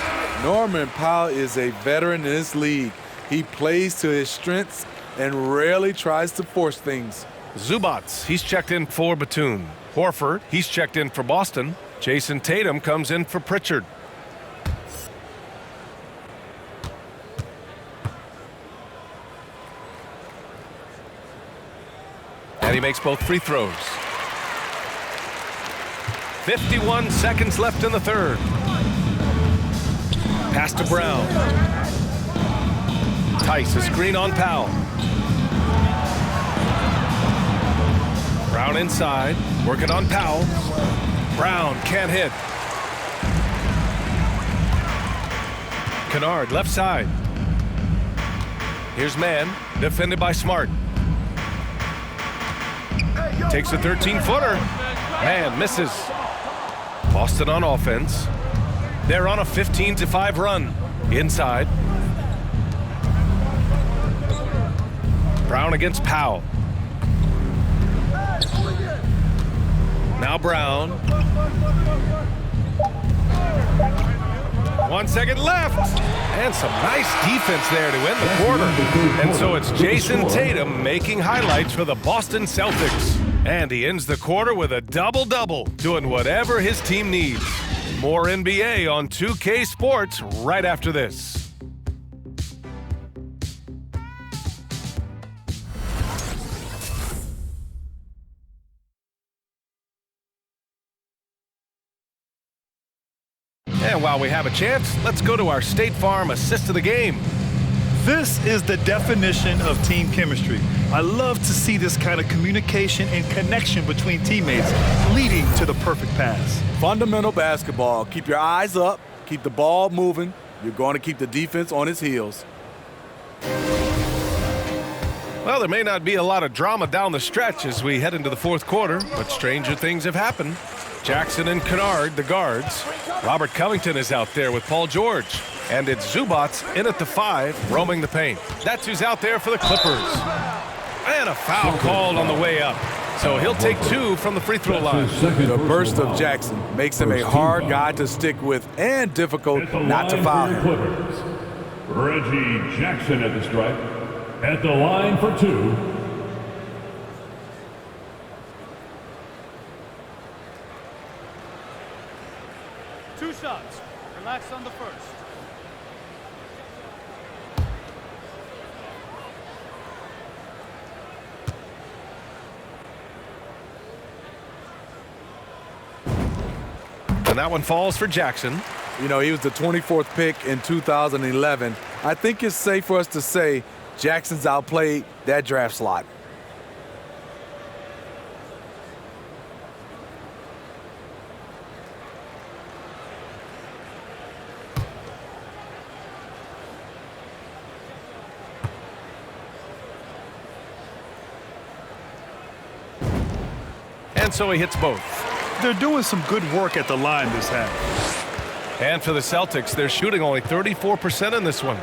Norman Powell is a veteran in this league. He plays to his strengths and rarely tries to force things. Zubats, he's checked in for Batum. Horford, he's checked in for Boston. Jason Tatum comes in for Pritchard. And he makes both free throws. 51 seconds left in the third. Pass to Brown. Tice, a screen on Powell. Brown inside, working on Powell. Brown can't hit. Kennard, left side. Here's Mann, defended by Smart. Takes a 13-footer. Mann misses. Boston on offense. They're on a 15-5 run. Inside. Brown against Powell. Now Brown. 1 second left. And some nice defense there to end the quarter. And so it's Jason Tatum making highlights for the Boston Celtics. And he ends the quarter with a double-double, doing whatever his team needs. More NBA on 2K Sports right after this. And while we have a chance, let's go to our State Farm assist of the game. This is the definition of team chemistry. I love to see this kind of communication and connection between teammates leading to the perfect pass. Fundamental basketball. Keep your eyes up, keep the ball moving. You're going to keep the defense on its heels. Well, there may not be a lot of drama down the stretch as we head into the fourth quarter, but stranger things have happened. Jackson and Kennard, the guards. Robert Covington is out there with Paul George. And it's Zubats in at the 5, roaming the paint. That's who's out there for the Clippers. And a foul called on the way up. So he'll take 2 from the free throw line. The burst of Jackson makes him a hard guy to stick with and difficult not to foul him. Reggie Jackson at the stripe. At the line for 2. Two shots. Relax on the first. And that one falls for Jackson. You know, he was the 24th pick in 2011. I think it's safe for us to say Jackson's outplayed that draft slot. And so he hits both. They're doing some good work at the line this half. And for the Celtics, they're shooting only 34% in this one.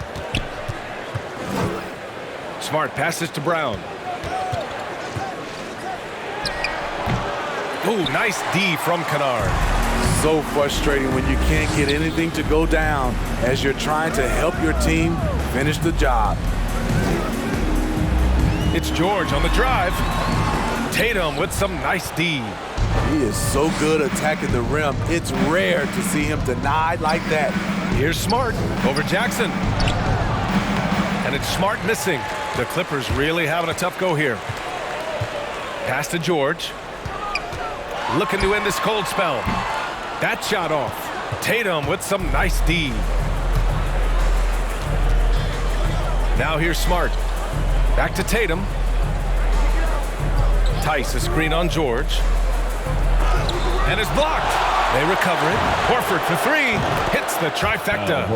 Smart passes to Brown. Oh, nice D from Kennard. So frustrating when you can't get anything to go down as you're trying to help your team finish the job. It's George on the drive. Tatum with some nice D. He is so good attacking the rim. It's rare to see him denied like that. Here's Smart over Jackson. And it's Smart missing. The Clippers really having a tough go here. Pass to George. Looking to end this cold spell. That shot off. Tatum with some nice D. Now here's Smart. Back to Tatum. Tice, a screen on George. And it's blocked. They recover it. Horford for 3. Hits the trifecta.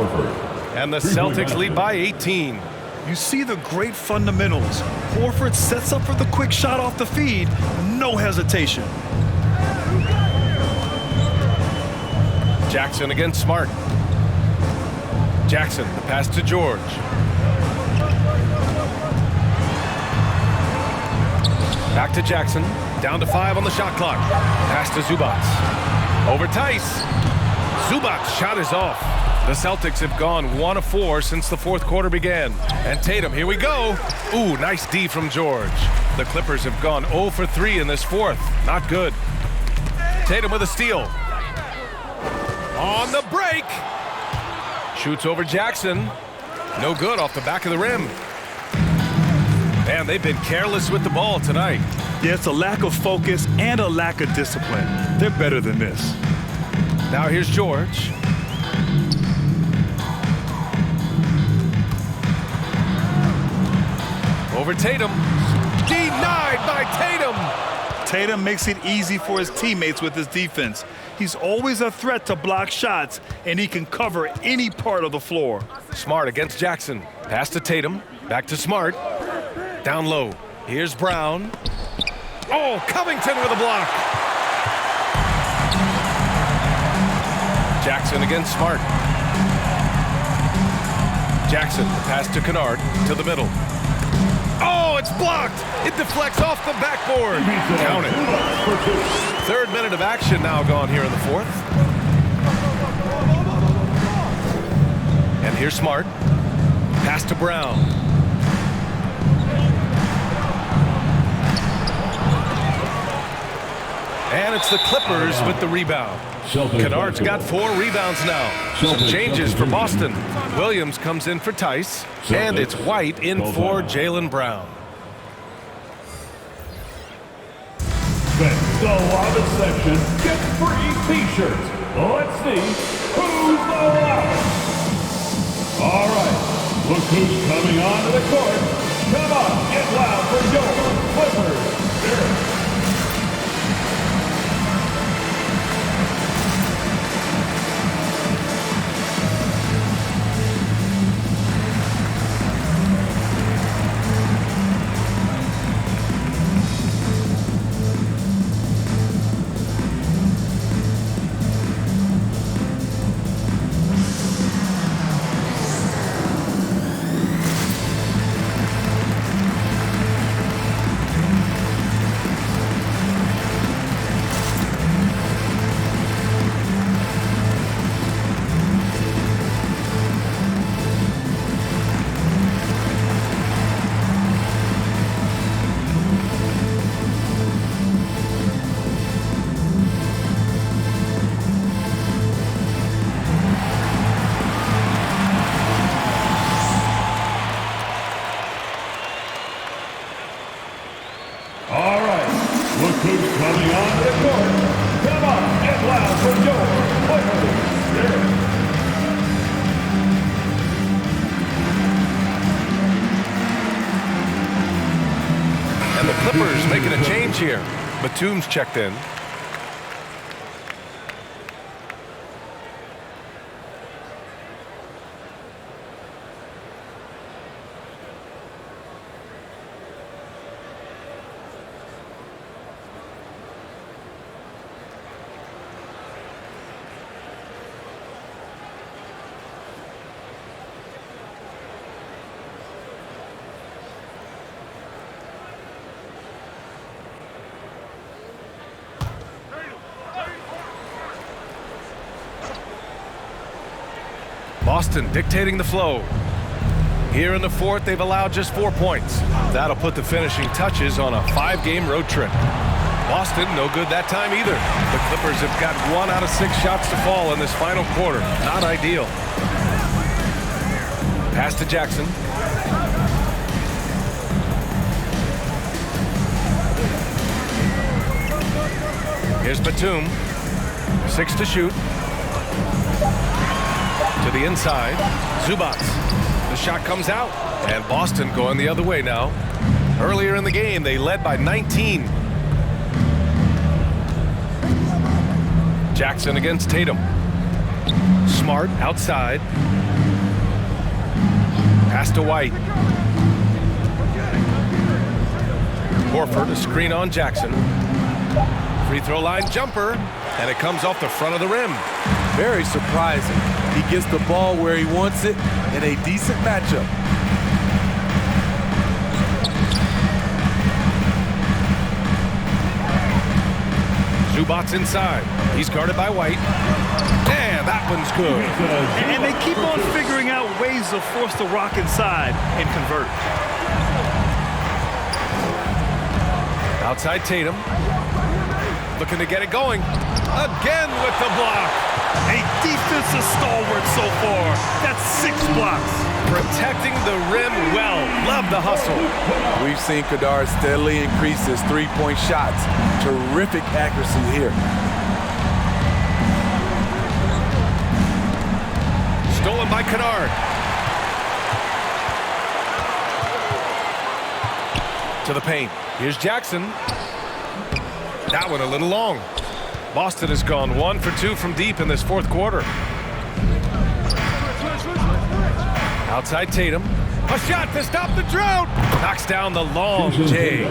And the Celtics lead by 18. You see the great fundamentals. Horford sets up for the quick shot off the feed. No hesitation. Jackson against Smart. Jackson, the pass to George. Back to Jackson. Down to 5 on the shot clock. Pass to Zubac. Over Tice. Zubac's shot is off. The Celtics have gone 1 of 4 since the fourth quarter began. And Tatum, here we go. Ooh, nice D from George. The Clippers have gone 0 for 3 in this fourth. Not good. Tatum with a steal. On the break. Shoots over Jackson. No good off the back of the rim. Man, they've been careless with the ball tonight. Yeah, it's a lack of focus and a lack of discipline. They're better than this. Now here's George. Over Tatum. Denied by Tatum. Tatum makes it easy for his teammates with his defense. He's always a threat to block shots, and he can cover any part of the floor. Smart against Jackson. Pass to Tatum. Back to Smart. Down low. Here's Brown. Oh, Covington with a block. Jackson against Smart. Jackson, the pass to Kennard, to the middle. Oh, it's blocked. It deflects off the backboard. Count it. 3rd minute of action now gone here in the 4th. And here's Smart. Pass to Brown. And it's the Clippers with the rebound. Kennard's got 4 rebounds now. Some changes for Boston. Williams comes in for Tice. And it's White in for Jaylen Brown. The loudest section gets free t-shirts. Let's see who's the loudest. All right, look who's coming onto the court. Come on, get loud for your Clippers. bench here. Batum's checked in. Boston dictating the flow. Here in the fourth, they've allowed just 4 points. That'll put the finishing touches on a 5-game road trip. Boston, no good that time either. The Clippers have got 1 out of 6 shots to fall in this final quarter. Not ideal. Pass to Jackson. Here's Batum. 6 to shoot. To the inside. Zubac. The shot comes out. And Boston going the other way now. Earlier in the game, they led by 19. Jackson against Tatum. Smart outside. Pass to White. Horford, a screen on Jackson. Free throw line jumper, and it comes off the front of the rim. Very surprising. He gets the ball where he wants it in a decent matchup. Zubac inside. He's guarded by White. And that one's good. And they keep on figuring out ways to force the Rock inside and convert. Outside Tatum. Looking to get it going. Again with the block. A defensive stalwart so far. That's 6 blocks. Protecting the rim well. Love the hustle. We've seen Kadar steadily increase his three-point shots. Terrific accuracy here. Stolen by Kennard. To the paint. Here's Jackson. That one a little long. Boston has gone 1 for 2 from deep in this fourth quarter. Outside Tatum. A shot to stop the drought. Knocks down the long J.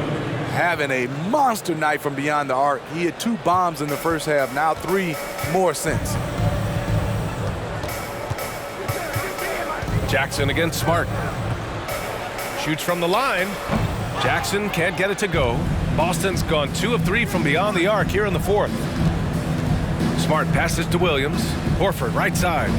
Having a monster night from beyond the arc. He had 2 bombs in the first half, now 3 more since. Jackson against Smart. Shoots from the line. Jackson can't get it to go. Boston's gone 2 of 3 from beyond the arc here in the fourth. Smart passes to Williams. Horford right side.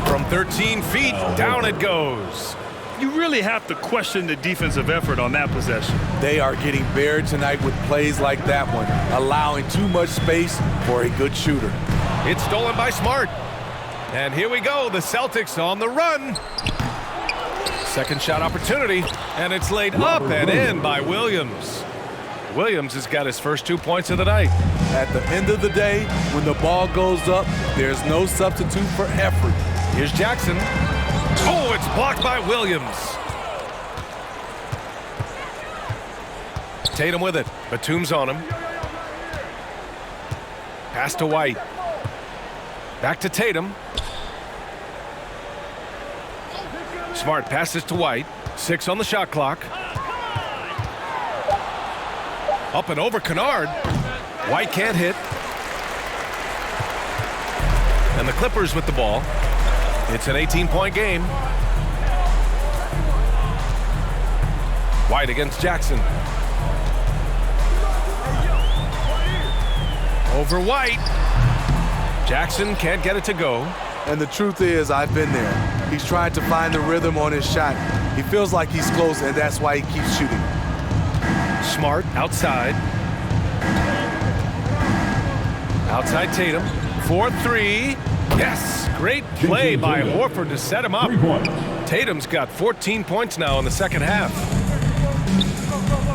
From 13 feet, down it goes. You really have to question the defensive effort on that possession. They are getting buried tonight with plays like that one, allowing too much space for a good shooter. It's stolen by Smart. And here we go, the Celtics on the run. Second shot opportunity, and it's laid up and in by Williams. Williams has got his first 2 points of the night. At the end of the day, when the ball goes up, there's no substitute for effort. Here's Jackson. Oh, it's blocked by Williams. Tatum with it. Batum's on him. Pass to White. Back to Tatum. Smart passes to White. 6 on the shot clock. Up and over Kennard. White can't hit. And the Clippers with the ball. It's an 18-point game. White against Jackson. Over White. Jackson can't get it to go. And the truth is, I've been there. He's trying to find the rhythm on his shot. He feels like he's close, and that's why he keeps shooting. Smart outside. Outside Tatum. 4-3. Yes, great play by Horford to set him up. Tatum's got 14 points now in the second half.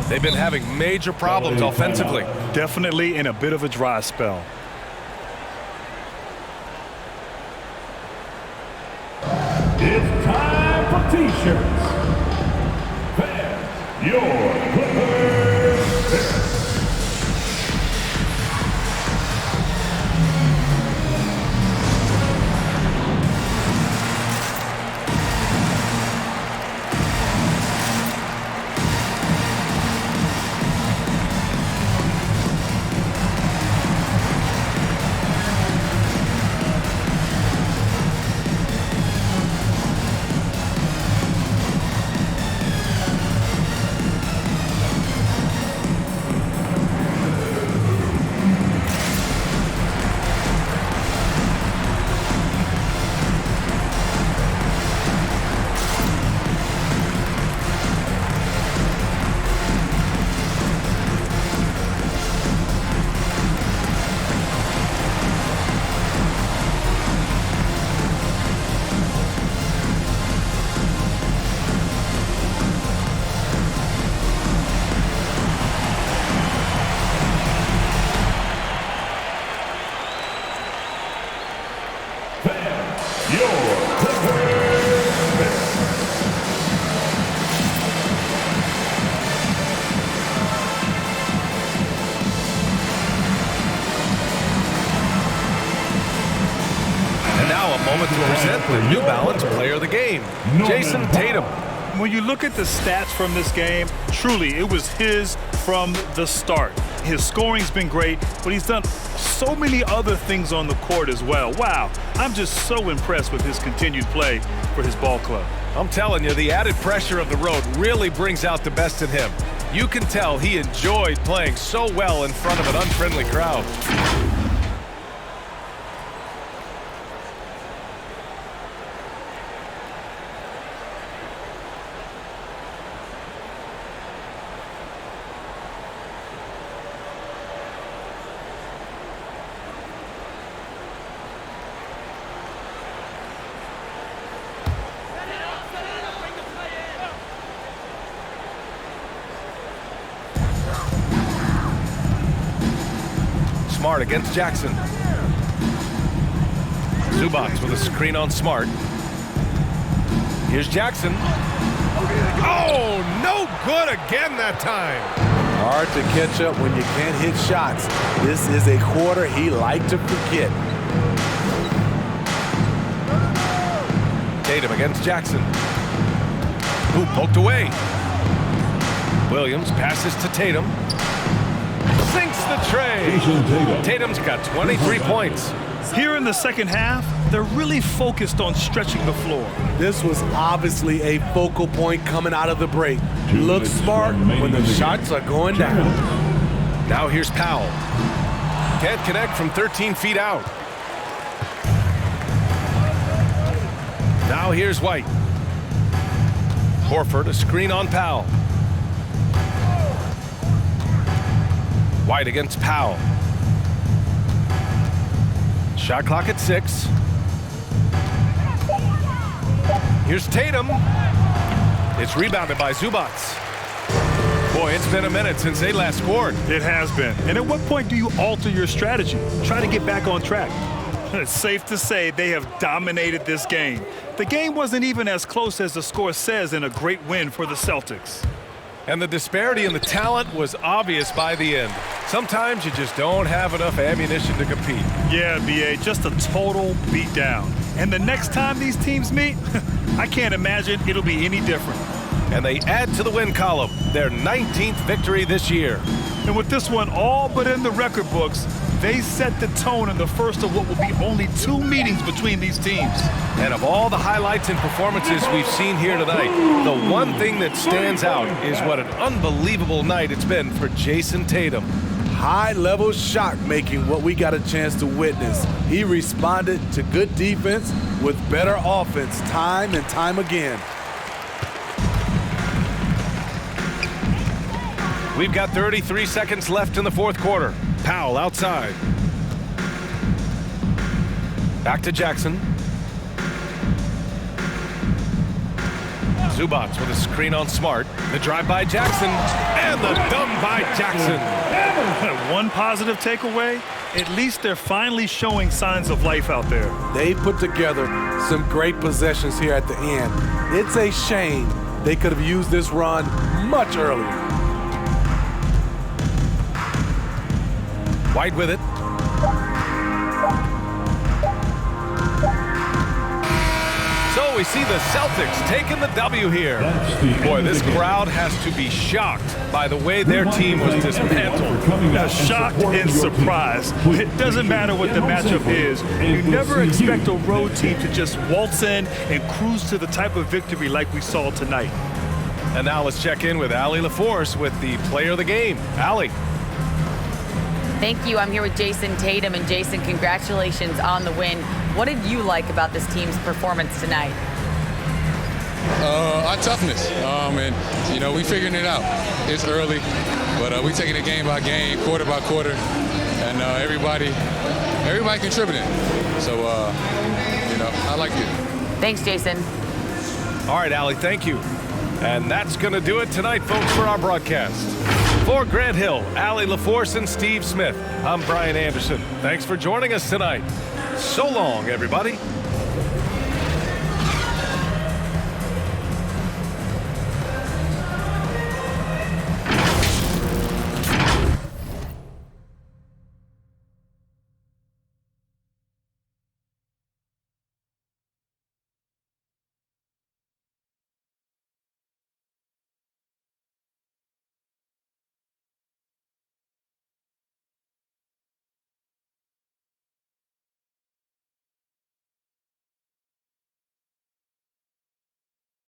They've been having major problems offensively. Definitely in a bit of a dry spell. It's time for T-shirts. Fans, your Clippers. your Clippers pick. And now a moment to present the New Balance Player of the Game, Jason Tatum. When you look at the stats from this game, truly, it was his from the start. His scoring's been great, but he's done so many other things on the court as well. Wow, I'm just so impressed with his continued play for his ball club. I'm telling you, the added pressure of the road really brings out the best in him. You can tell he enjoyed playing so well in front of an unfriendly crowd. Smart against Jackson. Zubac with a screen on Smart. Here's Jackson. Oh, no good again that time. Hard to catch up when you can't hit shots. This is a quarter he liked to forget. Tatum against Jackson. Who poked away. Williams passes to Tatum. Sinks the tray. Tatum's got 23 points. Here in the second half, they're really focused on stretching the floor. This was obviously a focal point coming out of the break. Look smart when the shots are going down. Now here's Powell. Can't connect from 13 feet out. Now here's White. Horford, a screen on Powell. White against Powell. Shot clock at 6. Here's Tatum. It's rebounded by Zubac. Boy, it's been a minute since they last scored. It has been. And at what point do you alter your strategy? Try to get back on track. It's safe to say they have dominated this game. The game wasn't even as close as the score says in a great win for the Celtics. And the disparity in the talent was obvious by the end. Sometimes you just don't have enough ammunition to compete. Yeah, B.A., just a total beatdown. And the next time these teams meet, I can't imagine it'll be any different. And they add to the win column, their 19th victory this year. And with this one all but in the record books, they set the tone in the first of what will be only 2 meetings between these teams. And of all the highlights and performances we've seen here tonight, the one thing that stands out is what an unbelievable night it's been for Jason Tatum. High-level shot making, what we got a chance to witness. He responded to good defense with better offense time and time again. We've got 33 seconds left in the fourth quarter. Powell outside. Back to Jackson. Zubac with a screen on Smart. The drive by Jackson. And the dunk by Jackson. One positive takeaway, at least they're finally showing signs of life out there. They put together some great possessions here at the end. It's a shame they could have used this run much earlier. White with it. So we see the Celtics taking the W here. Boy, this crowd has to be shocked by the way their team was dismantled. Shocked and surprised. It doesn't matter what the matchup is. You never expect a road team to just waltz in and cruise to the type of victory like we saw tonight. And now let's check in with Allie LaForce with the player of the game. Allie. Thank you. I'm here with Jason Tatum. And Jason, congratulations on the win. What did you like about this team's performance tonight? Our toughness. And, you know, we figuring it out. It's early, but we taking it game by game, quarter by quarter, and everybody contributing. So, you know, I like it. Thanks, Jason. All right, Allie, thank you. And that's going to do it tonight, folks, for our broadcast. For Grant Hill, Allie LaForce, and Steve Smith, I'm Brian Anderson. Thanks for joining us tonight. So long, everybody.